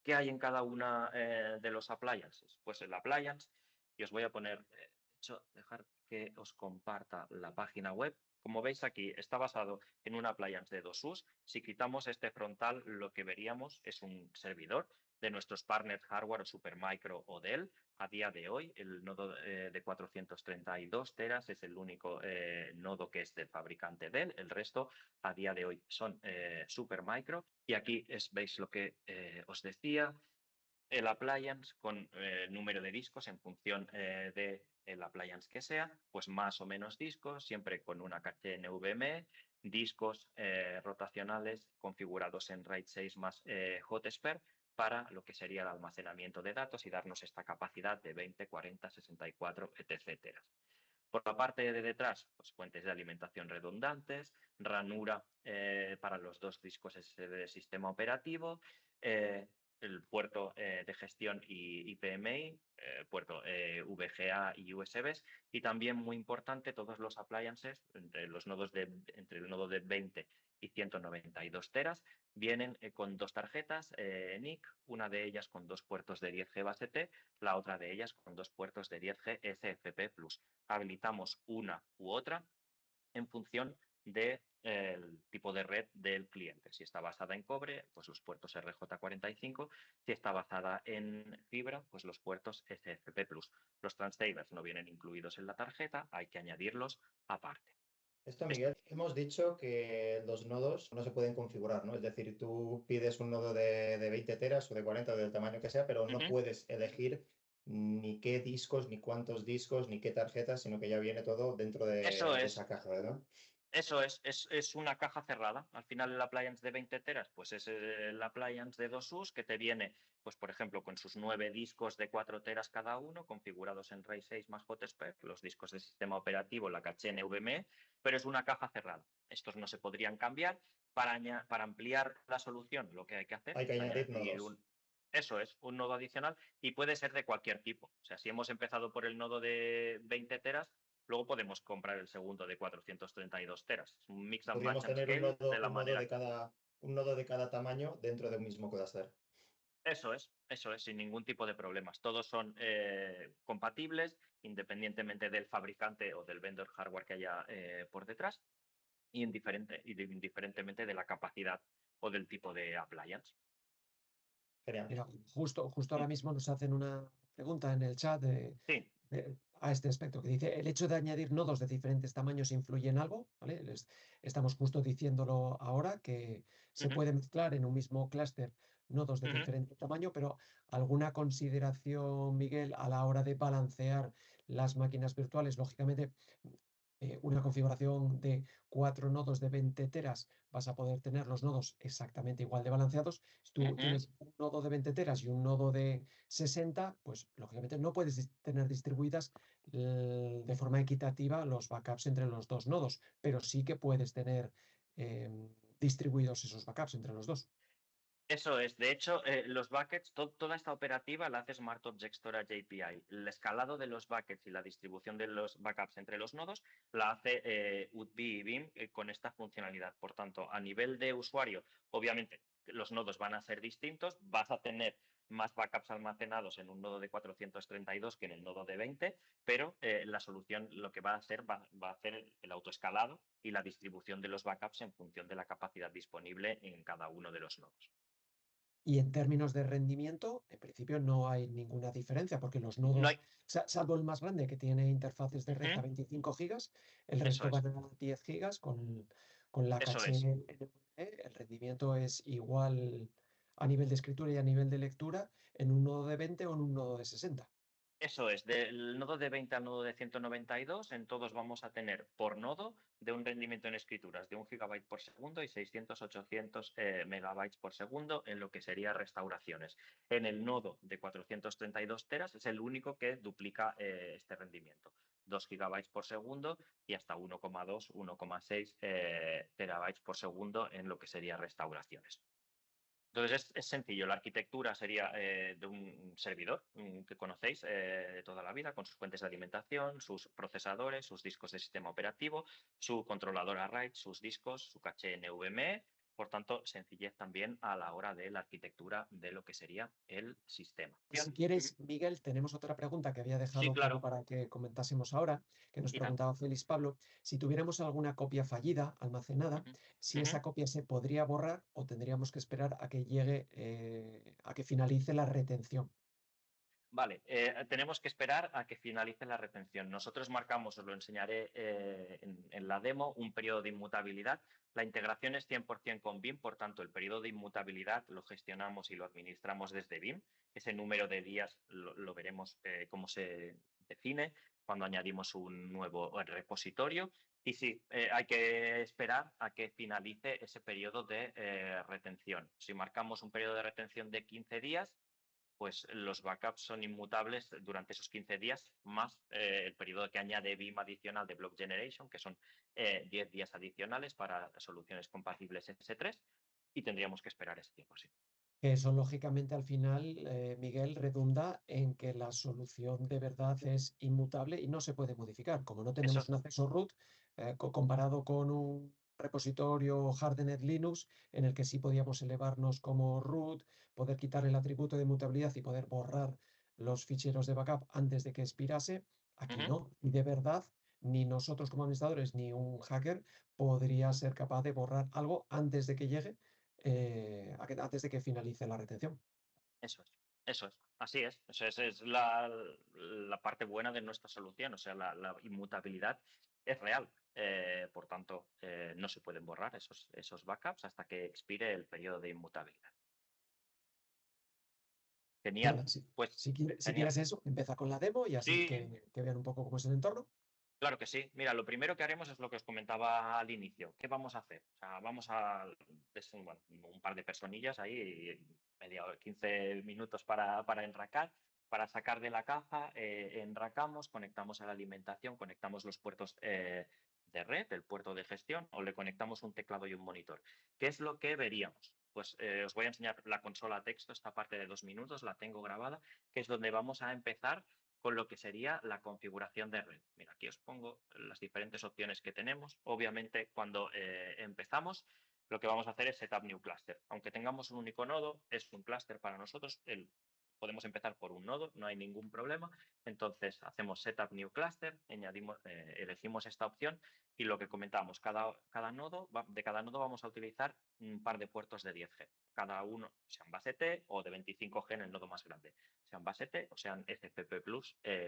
¿Qué hay en cada una de los appliances? Pues el appliance, y os voy a poner, de hecho, dejar que os comparta la página web. Como veis aquí, está basado en un appliance de 2US. Si quitamos este frontal, lo que veríamos es un servidor de nuestros partners hardware o Supermicro o Dell. A día de hoy, el nodo de 432 teras es el único nodo que es del fabricante Dell. El resto, a día de hoy, son Supermicro. Y aquí veis lo que os decía, el appliance con número de discos en función del appliance que sea, pues más o menos discos, siempre con una caché NVMe, discos rotacionales configurados en RAID 6 más Hotspur para lo que sería el almacenamiento de datos y darnos esta capacidad de 20, 40, 64, etc. Por la parte de detrás, pues fuentes de alimentación redundantes, ranura para los 2 discos SSD del sistema operativo, el puerto de gestión y PMI, puerto VGA y USBs, y también muy importante todos los appliances entre el nodo de 20 y 192 teras vienen con 2 tarjetas NIC, una de ellas con 2 puertos de 10G base T, la otra de ellas con 2 puertos de 10G SFP+. Habilitamos una u otra en función del tipo de red del cliente. Si está basada en cobre, pues los puertos RJ45. Si está basada en fibra, pues los puertos SFP+. Los transceivers no vienen incluidos en la tarjeta, hay que añadirlos aparte. Esto, Miguel, hemos dicho que los nodos no se pueden configurar, ¿no? Es decir, tú pides un nodo de 20 teras o de 40 o del tamaño que sea, pero no puedes elegir ni qué discos, ni cuántos discos, ni qué tarjetas, sino que ya viene todo dentro de esa caja, ¿verdad? Eso es una caja cerrada. Al final el appliance de 20 teras, pues es el appliance de 2US que te viene, pues por ejemplo, con sus 9 discos de 4 teras cada uno, configurados en RAID 6 más HotSpec, los discos de sistema operativo, la caché NVMe, pero es una caja cerrada. Estos no se podrían cambiar. Para ampliar la solución, lo que hay que hacer Hay que es añadir nodos. Eso es, un nodo adicional y puede ser de cualquier tipo. O sea, si hemos empezado por el nodo de 20 teras, luego podemos comprar el segundo de 432 teras. Es un mix and Podríamos match and tener scale de la manera. un nodo de cada tamaño dentro de un mismo cluster. Eso es, sin ningún tipo de problemas. Todos son compatibles, independientemente del fabricante o del vendor hardware que haya por detrás, y indiferentemente de la capacidad o del tipo de appliance. Genial. Mira, justo ahora mismo nos hacen una pregunta en el chat a este aspecto, que dice, ¿el hecho de añadir nodos de diferentes tamaños influye en algo? ¿Vale? Estamos justo diciéndolo ahora, que se puede mezclar en un mismo clúster nodos de diferente tamaño, pero ¿alguna consideración, Miguel, a la hora de balancear las máquinas virtuales? Lógicamente, una configuración de 4 nodos de 20 teras, vas a poder tener los nodos exactamente igual de balanceados. Si tú tienes un nodo de 20 teras y un nodo de 60, pues lógicamente no puedes tener distribuidas de forma equitativa los backups entre los dos nodos, pero sí que puedes tener distribuidos esos backups entre los dos. Eso es. De hecho, los buckets, toda esta operativa la hace Smart Object Storage API. El escalado de los buckets y la distribución de los backups entre los nodos la hace UDB y Beam con esta funcionalidad. Por tanto, a nivel de usuario, obviamente los nodos van a ser distintos. Vas a tener más backups almacenados en un nodo de 432 que en el nodo de 20, pero la solución lo que va a hacer va a hacer el autoescalado y la distribución de los backups en función de la capacidad disponible en cada uno de los nodos. Y en términos de rendimiento, en principio no hay ninguna diferencia, porque los nodos, salvo el más grande que tiene interfaces de red a 25 gigas, el resto van a 10 gigas con la caché NVMe. El rendimiento es igual a nivel de escritura y a nivel de lectura en un nodo de 20 o en un nodo de 60. Eso es, del nodo de 20 al nodo de 192, en todos vamos a tener por nodo de un rendimiento en escrituras de 1 GB por segundo y 600-800 megabytes por segundo en lo que sería restauraciones. En el nodo de 432 teras es el único que duplica este rendimiento. 2 GB por segundo y hasta 1,2, 1,6 terabytes por segundo en lo que sería restauraciones. Entonces es sencillo, la arquitectura sería de un servidor que conocéis de toda la vida, con sus fuentes de alimentación, sus procesadores, sus discos de sistema operativo, su controladora RAID, sus discos, su caché NVMe. Por tanto, sencillez también a la hora de la arquitectura de lo que sería el sistema. Si quieres, Miguel, tenemos otra pregunta que había dejado Sí, claro. para que comentásemos ahora, que nos preguntaba Félix Pablo, si tuviéramos alguna copia fallida, almacenada, si esa copia se podría borrar o tendríamos que esperar a que llegue, a que finalice la retención. Vale, tenemos que esperar a que finalice la retención. Nosotros marcamos, os lo enseñaré en la demo, un periodo de inmutabilidad. La integración es 100% con BIM, por tanto, el periodo de inmutabilidad lo gestionamos y lo administramos desde BIM. Ese número de días lo veremos cómo se define cuando añadimos un nuevo repositorio. Y sí, hay que esperar a que finalice ese periodo de retención. Si marcamos un periodo de retención de 15 días, pues los backups son inmutables durante esos 15 días, más el periodo que añade BIM adicional de Block Generation, que son 10 días adicionales para soluciones compatibles S3, y tendríamos que esperar ese tiempo, sí. Eso, lógicamente, al final, Miguel, redunda en que la solución de verdad es inmutable y no se puede modificar. Como no tenemos un acceso root, comparado con un repositorio hardened Linux, en el que sí podíamos elevarnos como root, poder quitar el atributo de mutabilidad y poder borrar los ficheros de backup antes de que expirase, aquí no. Y de verdad, ni nosotros como administradores ni un hacker podría ser capaz de borrar algo antes de que llegue, antes de que finalice la retención. Eso es, así es. Esa es la parte buena de nuestra solución, o sea, la inmutabilidad es real. Por tanto, no se pueden borrar esos backups hasta que expire el periodo de inmutabilidad. Genial, Nada, pues si genial. quieres eso, empieza con la demo y así Sí, que vean un poco cómo es el entorno. claro que sí. Mira, lo primero que haremos es lo que os comentaba al inicio. ¿Qué vamos a hacer? O sea, vamos a bueno, un par de personillas ahí, 15 minutos para enracar, para sacar de la caja, enracamos, conectamos a la alimentación, conectamos los puertos de red, el puerto de gestión, o le conectamos un teclado y un monitor. ¿Qué es lo que veríamos? Pues os voy a enseñar la consola a texto, esta parte de 2 minutos, la tengo grabada, que es donde vamos a empezar con lo que sería la configuración de red. Mira, aquí os pongo las diferentes opciones que tenemos. Obviamente, cuando empezamos, lo que vamos a hacer es Setup New Cluster. Aunque tengamos un único nodo, es un cluster para nosotros. Podemos empezar por un nodo, no hay ningún problema. Entonces, hacemos Setup New Cluster, elegimos esta opción y lo que comentamos, de cada nodo vamos a utilizar un par de puertos de 10G. Cada uno, sean base T o de 25G en el nodo más grande, sean base T o sean FPP+,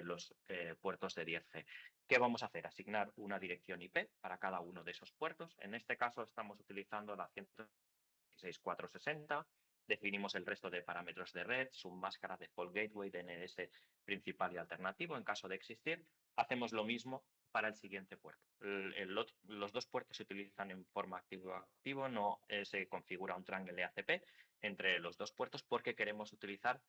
los puertos de 10G. ¿Qué vamos a hacer? Asignar una dirección IP para cada uno de esos puertos. En este caso estamos utilizando la 116.460. Definimos el resto de parámetros de red, submáscara, default gateway, DNS principal y alternativo en caso de existir. Hacemos lo mismo para el siguiente puerto. Los dos puertos se utilizan en forma activo-activo, no se configura un triangle ACP entre los dos puertos porque queremos utilizar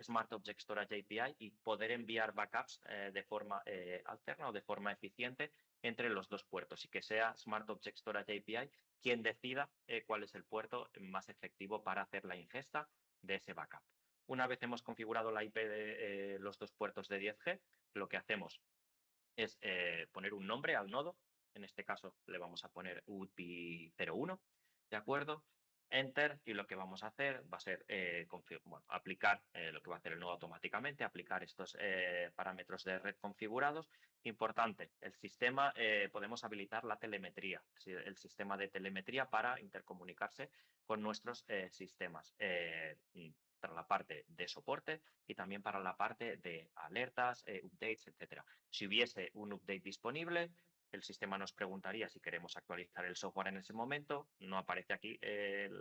Smart Object Storage API y poder enviar backups de forma alterna o de forma eficiente entre los dos puertos y que sea Smart Object Storage API quien decida cuál es el puerto más efectivo para hacer la ingesta de ese backup. Una vez hemos configurado la IP de los dos puertos de 10G, lo que hacemos es poner un nombre al nodo. En este caso le vamos a poner UDP01, ¿de acuerdo? Enter, y lo que vamos a hacer va a ser aplicar lo que va a hacer el nodo automáticamente, aplicar estos parámetros de red configurados. Importante, el sistema, podemos habilitar la telemetría, el sistema de telemetría para intercomunicarse con nuestros sistemas. Para la parte de soporte y también para la parte de alertas, updates, etcétera. Si hubiese un update disponible, el sistema nos preguntaría si queremos actualizar el software en ese momento. No aparece aquí el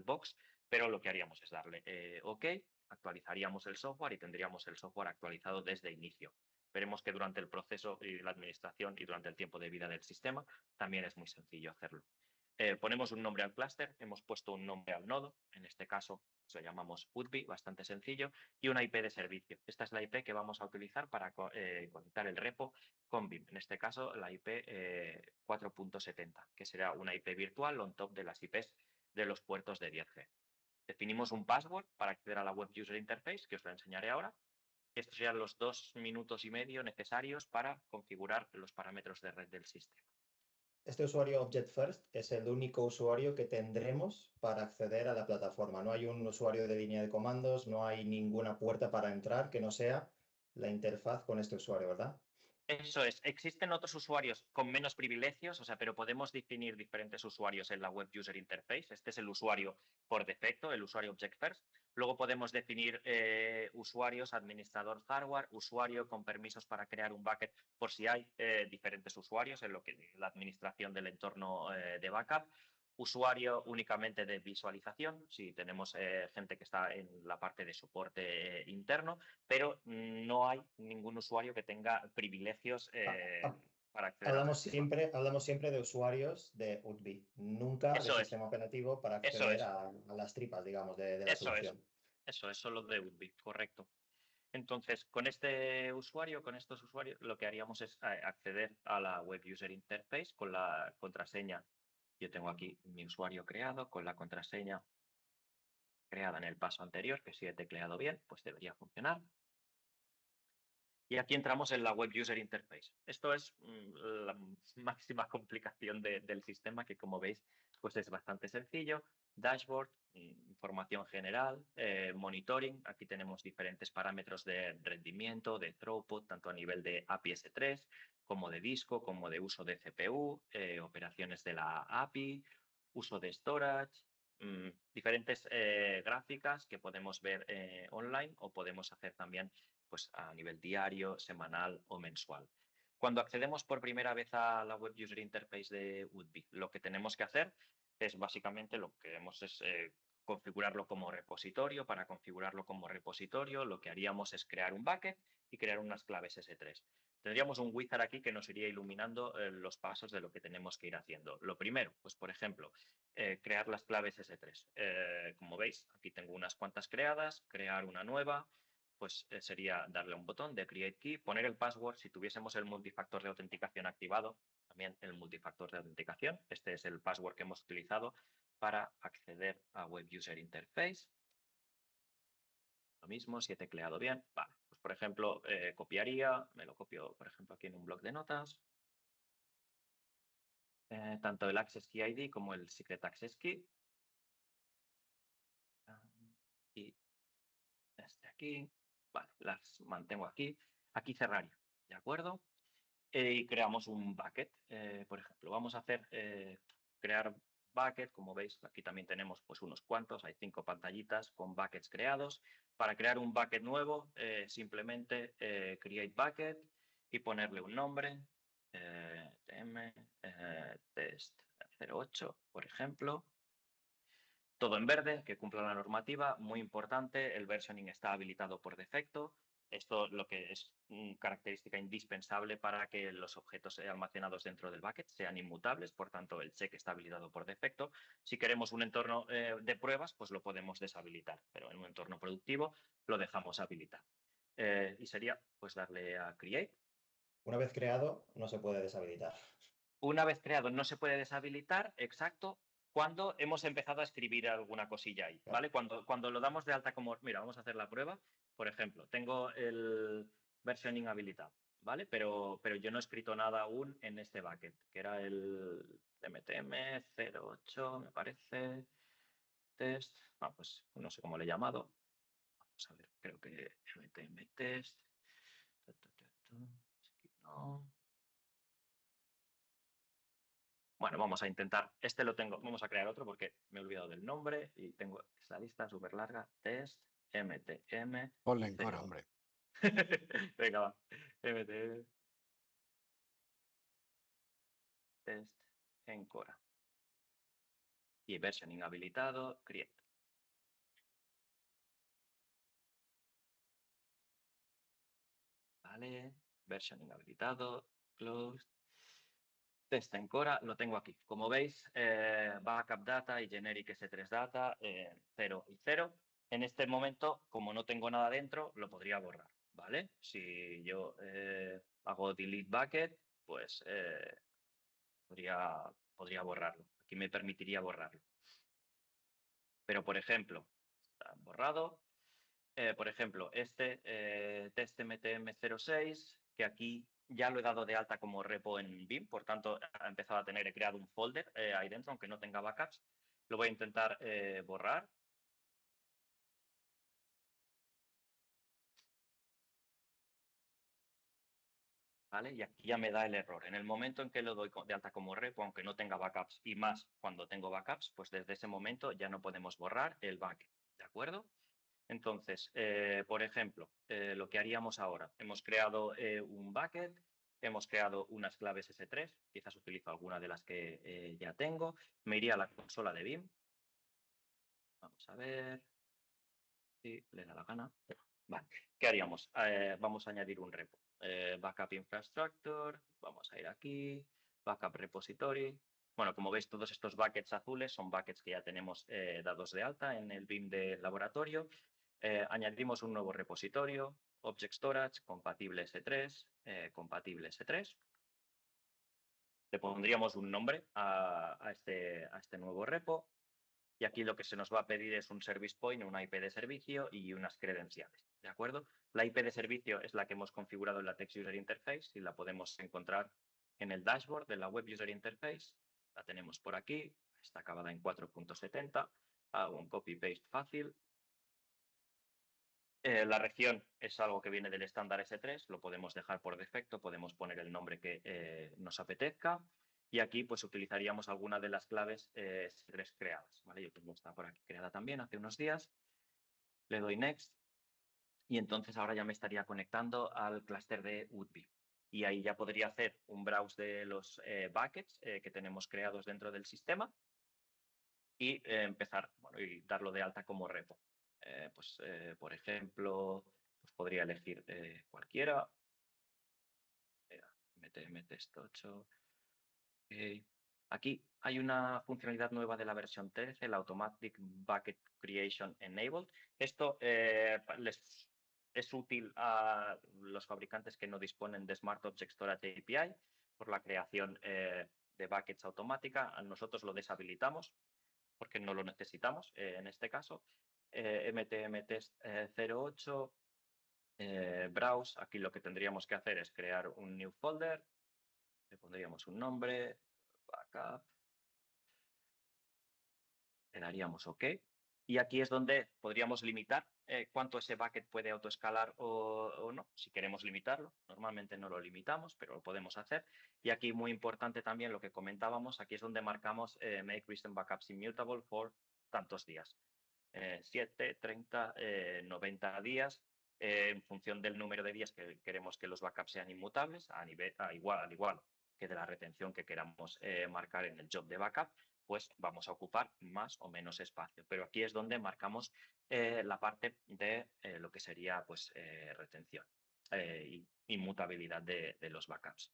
box, pero lo que haríamos es darle OK, actualizaríamos el software y tendríamos el software actualizado desde inicio. Veremos que durante el proceso y la administración y durante el tiempo de vida del sistema también es muy sencillo hacerlo. Ponemos un nombre al clúster, hemos puesto un nombre al nodo, en este caso lo llamamos UDP, bastante sencillo, y una IP de servicio. Esta es la IP que vamos a utilizar para conectar el repo con BIM, en este caso la IP 4.70, que será una IP virtual on top de las IPs de los puertos de 10G. Definimos un password para acceder a la Web User Interface, que os lo enseñaré ahora. Estos serían los 2 minutos y medio necesarios para configurar los parámetros de red del sistema. Este usuario Object First es el único usuario que tendremos para acceder a la plataforma. No hay un usuario de línea de comandos, no hay ninguna puerta para entrar que no sea la interfaz con este usuario, ¿verdad? Eso es. Existen otros usuarios con menos privilegios, pero podemos definir diferentes usuarios en la Web User Interface. Este es el usuario por defecto, el usuario Object First. Luego podemos definir usuarios, administrador hardware, usuario con permisos para crear un bucket por si hay diferentes usuarios en la administración del entorno de backup. Usuario únicamente de visualización, si tenemos gente que está en la parte de soporte interno, pero no hay ningún usuario que tenga privilegios para acceder hablamos siempre de usuarios de UDP, nunca de sistema operativo para acceder a las tripas, digamos, de la solución. Eso es solo de UDP, correcto. Entonces, con estos usuarios, lo que haríamos es acceder a la Web User Interface con la contraseña. Yo tengo aquí mi usuario creado con la contraseña creada en el paso anterior, que si he tecleado bien, pues debería funcionar. Y aquí entramos en la Web User Interface. Esto es la máxima complicación del sistema, que como veis, pues es bastante sencillo. dashboard, información general, monitoring. Aquí tenemos diferentes parámetros de rendimiento, de throughput, tanto a nivel de API S3 como de disco, como de uso de CPU, operaciones de la API, uso de storage, diferentes gráficas que podemos ver online o podemos hacer también pues, a nivel diario, semanal o mensual. Cuando accedemos por primera vez a la Web User Interface de Woodbee, lo que tenemos que hacer es básicamente lo que queremos es configurarlo como repositorio. Para configurarlo como repositorio, lo que haríamos es crear un bucket y crear unas claves S3. Tendríamos un wizard aquí que nos iría iluminando los pasos de lo que tenemos que ir haciendo. Lo primero, pues por ejemplo, crear las claves S3. Como veis, aquí tengo unas cuantas creadas, crear una nueva, pues sería darle un botón de Create Key, poner el password. Si tuviésemos el multifactor de autenticación activado, también el multifactor de autenticación. Este es el password que hemos utilizado para acceder a Web User Interface. Lo mismo, si he tecleado bien. Vale, pues por ejemplo, copiaría, me lo copio, por ejemplo, aquí en un bloc de notas. Tanto el Access Key ID como el Secret Access Key. Y este aquí. Vale, las mantengo aquí. Aquí cerraría, ¿de acuerdo? Y creamos un bucket. Por ejemplo, vamos a hacer crear bucket. Como veis, aquí también tenemos pues unos cuantos. Hay 5 pantallitas con buckets creados. Para crear un bucket nuevo, simplemente create bucket y ponerle un nombre. Test 08, por ejemplo. Todo en verde, que cumpla la normativa. Muy importante, el versioning está habilitado por defecto. Esto lo que es una característica indispensable para que los objetos almacenados dentro del bucket sean inmutables. Por tanto, el check está habilitado por defecto. Si queremos un entorno de pruebas, pues lo podemos deshabilitar, pero en un entorno productivo lo dejamos habilitado. Y sería pues darle a Create. Una vez creado, no se puede deshabilitar. Una vez creado, no se puede deshabilitar, exacto, cuando hemos empezado a escribir alguna cosilla ahí, ¿vale? Cuando lo damos de alta como, mira, vamos a hacer la prueba. Por ejemplo, tengo el versioning habilitado, ¿vale? Pero yo no he escrito nada aún en este bucket, que era el MTM08, me parece, test, pues no sé cómo le he llamado. Vamos a ver, creo que MTM test. No. Bueno, vamos a intentar, este lo tengo, vamos a crear otro porque me he olvidado del nombre y tengo esta lista súper larga, test, MTM. Ponle en Cora, hombre. Venga, va, MTM, test en Cora. Y versioning habilitado, create. Vale, versioning habilitado, closed. Test en Cora, lo tengo aquí. Como veis, backup data y generic S3 data, 0 y 0. En este momento, como no tengo nada dentro, lo podría borrar, ¿vale? Si yo hago delete bucket, pues podría borrarlo. Aquí me permitiría borrarlo. Pero, por ejemplo, está borrado. Por ejemplo, este test MTM06, que aquí ya lo he dado de alta como repo en Vim, por tanto, he creado un folder ahí dentro, aunque no tenga backups. Lo voy a intentar borrar. ¿Vale? Y aquí ya me da el error. En el momento en que lo doy de alta como repo, aunque no tenga backups, y más cuando tengo backups, pues desde ese momento ya no podemos borrar el bucket. ¿De acuerdo? Entonces, por ejemplo, lo que haríamos ahora, hemos creado un bucket, hemos creado unas claves S3, quizás utilizo alguna de las que ya tengo, me iría a la consola de Vim, vamos a ver si le da la gana. Vale, ¿qué haríamos? Vamos a añadir un repo, backup infrastructure, vamos a ir aquí, backup repository. Bueno, como veis, todos estos buckets azules son buckets que ya tenemos dados de alta en el Vim de laboratorio. Añadimos un nuevo repositorio, Object Storage, compatible S3, compatible S3. Le pondríamos un nombre a este nuevo repo. Y aquí lo que se nos va a pedir es un service point, una IP de servicio y unas credenciales. ¿De acuerdo? La IP de servicio es la que hemos configurado en la Text User Interface y la podemos encontrar en el dashboard de la Web User Interface. La tenemos por aquí, está acabada en 4.70. Hago un copy-paste fácil. La región es algo que viene del estándar S3, lo podemos dejar por defecto, podemos poner el nombre que nos apetezca. Y aquí pues utilizaríamos alguna de las claves S3 creadas. ¿Vale? Yo tengo esta por aquí creada también hace unos días. Le doy Next. Y entonces ahora ya me estaría conectando al clúster de Woodbee. Y ahí ya podría hacer un browse de los buckets que tenemos creados dentro del sistema y empezar y darlo de alta como repo. Por ejemplo, pues podría elegir cualquiera. MT esto 8. Okay. Aquí hay una funcionalidad nueva de la versión 13, el Automatic Bucket Creation Enabled. Esto les es útil a los fabricantes que no disponen de Smart Object Storage API por la creación de buckets automática. Nosotros lo deshabilitamos porque no lo necesitamos en este caso. MTMTest 08, browse. Aquí lo que tendríamos que hacer es crear un new folder. Le pondríamos un nombre, backup. Le daríamos OK. Y aquí es donde podríamos limitar cuánto ese bucket puede autoescalar o no. Si queremos limitarlo, normalmente no lo limitamos, pero lo podemos hacer. Y aquí muy importante también lo que comentábamos, aquí es donde marcamos make recent backups immutable for tantos días. 7, 30, 90 días, en función del número de días que queremos que los backups sean inmutables, al igual que de la retención que queramos marcar en el job de backup, pues vamos a ocupar más o menos espacio. Pero aquí es donde marcamos la parte de lo que sería pues, retención y inmutabilidad de los backups.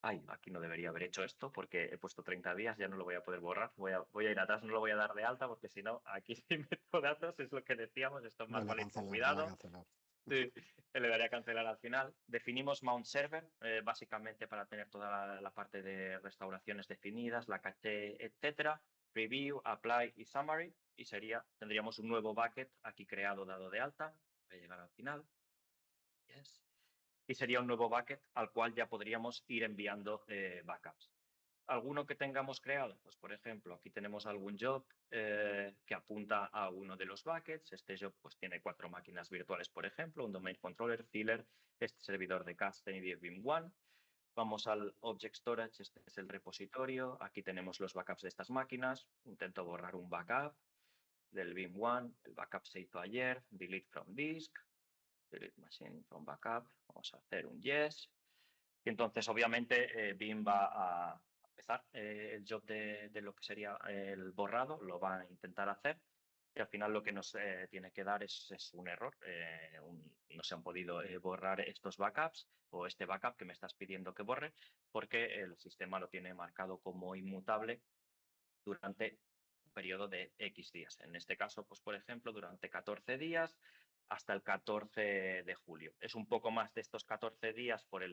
Ay, aquí no debería haber hecho esto porque he puesto 30 días, ya no lo voy a poder borrar. Voy a ir atrás, no lo voy a dar de alta porque si no, aquí si meto datos es lo que decíamos, esto es más vale ir con cuidado. Sí, le daría a cancelar al final. Definimos Mount Server, básicamente para tener toda la parte de restauraciones definidas, la caché, etcétera. Preview, Apply y Summary. Y tendríamos un nuevo bucket aquí creado, dado de alta. Voy a llegar al final. Yes. Y sería un nuevo bucket al cual ya podríamos ir enviando backups. ¿Alguno que tengamos creado? Pues, por ejemplo, aquí tenemos algún job que apunta a uno de los buckets. Este job pues, tiene 4 máquinas virtuales, por ejemplo, un domain controller, filler, este servidor de Kasten y de Vim1. Vamos al Object Storage, este es el repositorio. Aquí tenemos los backups de estas máquinas. Intento borrar un backup del Vim1. El backup se hizo ayer. Delete from disk. Delete machine from backup. Vamos a hacer un yes. Y entonces, obviamente, Vim va a empezar el job de lo que sería el borrado, lo va a intentar hacer. Y al final lo que nos tiene que dar es un error. No se han podido borrar estos backups o este backup que me estás pidiendo que borre porque el sistema lo tiene marcado como inmutable durante un periodo de X días. En este caso, pues por ejemplo, durante 14 días hasta el 14 de julio. Es un poco más de estos 14 días por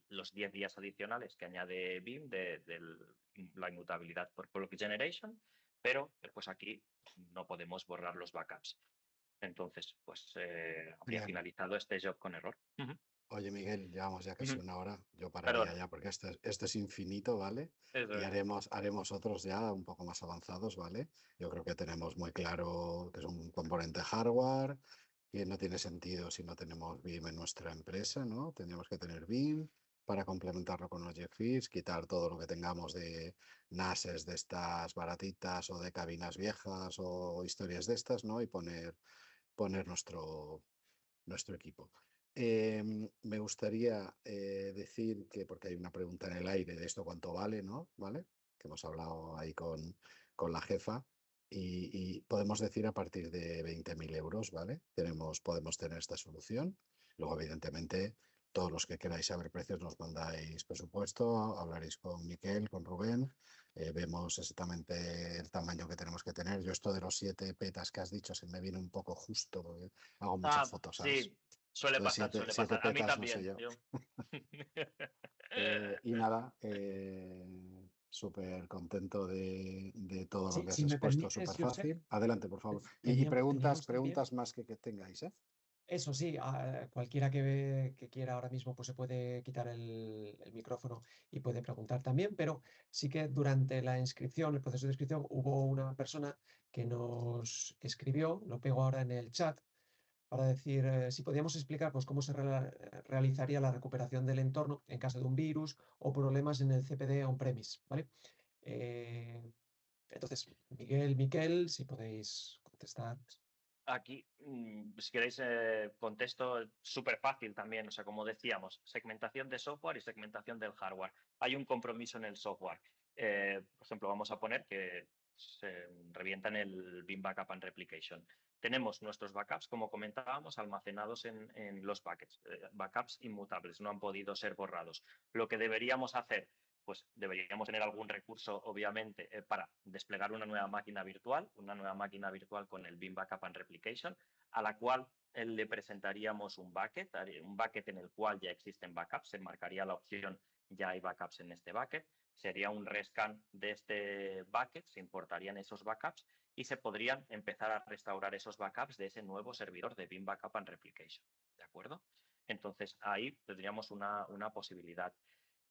los 10 días adicionales que añade Vim de la inmutabilidad por Clock Generation, pero pues aquí no podemos borrar los backups. Entonces, pues habría finalizado este job con error. Oye, Miguel, llevamos ya casi una hora. Yo pararía ya porque esto es infinito, ¿vale? Y haremos otros ya un poco más avanzados, ¿vale? Yo creo que tenemos muy claro que es un componente hardware, que no tiene sentido si no tenemos Vim en nuestra empresa, ¿no? Tendríamos que tener Vim para complementarlo con los JetFeeds, quitar todo lo que tengamos de NASes de estas baratitas o de cabinas viejas o historias de estas, ¿no? Y poner nuestro equipo. Me gustaría decir que, porque hay una pregunta en el aire de esto cuánto vale, ¿no? ¿Vale? Que hemos hablado ahí con la jefa y podemos decir a partir de 20.000 euros, ¿vale? Podemos tener esta solución. Luego, evidentemente, todos los que queráis saber precios nos mandáis presupuesto, hablaréis con Miquel, con Rubén, vemos exactamente el tamaño que tenemos que tener. Yo esto de los 7 petas que has dicho se me viene un poco justo porque hago muchas fotos, ¿sabes? Sí, suele pasar. A mí también. No sé yo. Y nada, súper contento de todo lo que has expuesto, súper fácil. Adelante, por favor. Y preguntas más que tengáis, ¿eh? Eso sí, cualquiera que quiera ahora mismo pues se puede quitar el micrófono y puede preguntar también, pero sí que durante la inscripción, el proceso de inscripción, hubo una persona que nos escribió, lo pego ahora en el chat, para decir si podíamos explicar pues, cómo se realizaría la recuperación del entorno en caso de un virus o problemas en el CPD on-premise, ¿vale? Entonces, Miquel, si podéis contestar. Aquí, si queréis, contesto súper fácil también. O sea, como decíamos, segmentación de software y segmentación del hardware. Hay un compromiso en el software. Por ejemplo, vamos a poner que se revientan el Bin Backup and Replication. Tenemos nuestros backups, como comentábamos, almacenados en los buckets. Backups inmutables, no han podido ser borrados. Lo que deberíamos hacer, pues deberíamos tener algún recurso, obviamente, para desplegar una nueva máquina virtual con el Bin Backup and Replication, a la cual le presentaríamos un bucket en el cual ya existen backups, se marcaría la opción ya hay backups en este bucket, sería un rescan de este bucket, se importarían esos backups y se podrían empezar a restaurar esos backups de ese nuevo servidor de Bin Backup and Replication, ¿de acuerdo? Entonces ahí tendríamos una posibilidad.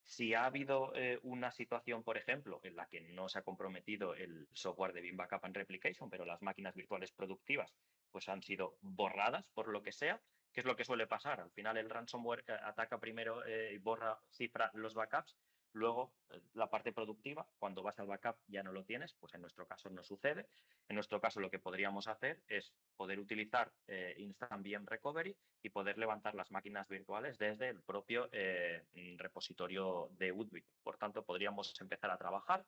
Si ha habido una situación, por ejemplo, en la que no se ha comprometido el software de Bin Backup and Replication, pero las máquinas virtuales productivas pues han sido borradas por lo que sea, ¿qué es lo que suele pasar? Al final el ransomware ataca primero y borra, cifra los backups, luego la parte productiva, cuando vas al backup ya no lo tienes, pues en nuestro caso no sucede. En nuestro caso lo que podríamos hacer es poder utilizar Instant VM Recovery y poder levantar las máquinas virtuales desde el propio repositorio de UDBI. Por tanto, podríamos empezar a trabajar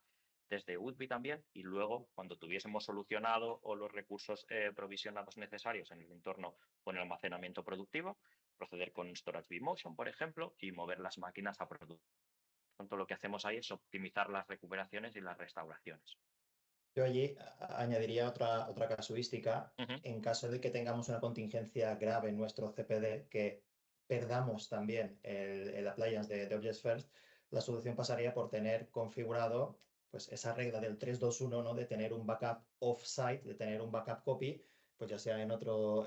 desde UDBI también y luego, cuando tuviésemos solucionado o los recursos provisionados necesarios en el entorno con el almacenamiento productivo, proceder con Storage vMotion, por ejemplo, y mover las máquinas a producto. Por tanto, lo que hacemos ahí es optimizar las recuperaciones y las restauraciones. Yo allí añadiría otra casuística. En caso de que tengamos una contingencia grave en nuestro CPD, que perdamos también el appliance de Objects First, la solución pasaría por tener configurado pues, esa regla del 3-2-1, ¿no? De tener un backup off-site, de tener un backup copy, pues ya sea en otro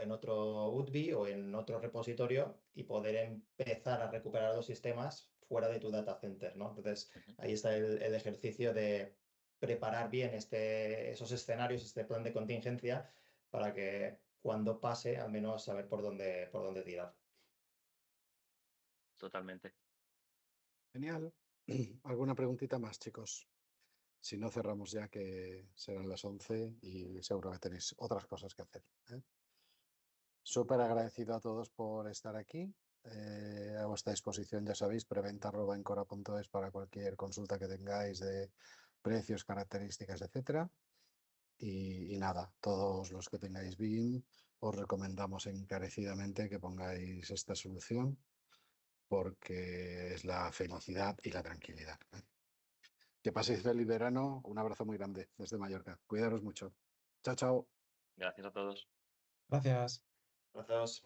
UDBI o en otro repositorio y poder empezar a recuperar los sistemas fuera de tu data center, ¿no? Entonces, ahí está el ejercicio de preparar bien esos escenarios, este plan de contingencia, para que cuando pase, al menos saber por dónde tirar. Totalmente. Genial. ¿Alguna preguntita más, chicos? Si no, cerramos ya, que serán las 11 y seguro que tenéis otras cosas que hacer, ¿eh? Súper agradecido a todos por estar aquí. A vuestra disposición, ya sabéis, preventa@encora.es para cualquier consulta que tengáis de precios, características, etcétera. Y nada, todos los que tengáis BIM, os recomendamos encarecidamente que pongáis esta solución porque es la felicidad y la tranquilidad, ¿eh? Que paséis feliz verano. Un abrazo muy grande desde Mallorca. Cuidaros mucho. Chao, chao. Gracias a todos. Gracias. Gracias.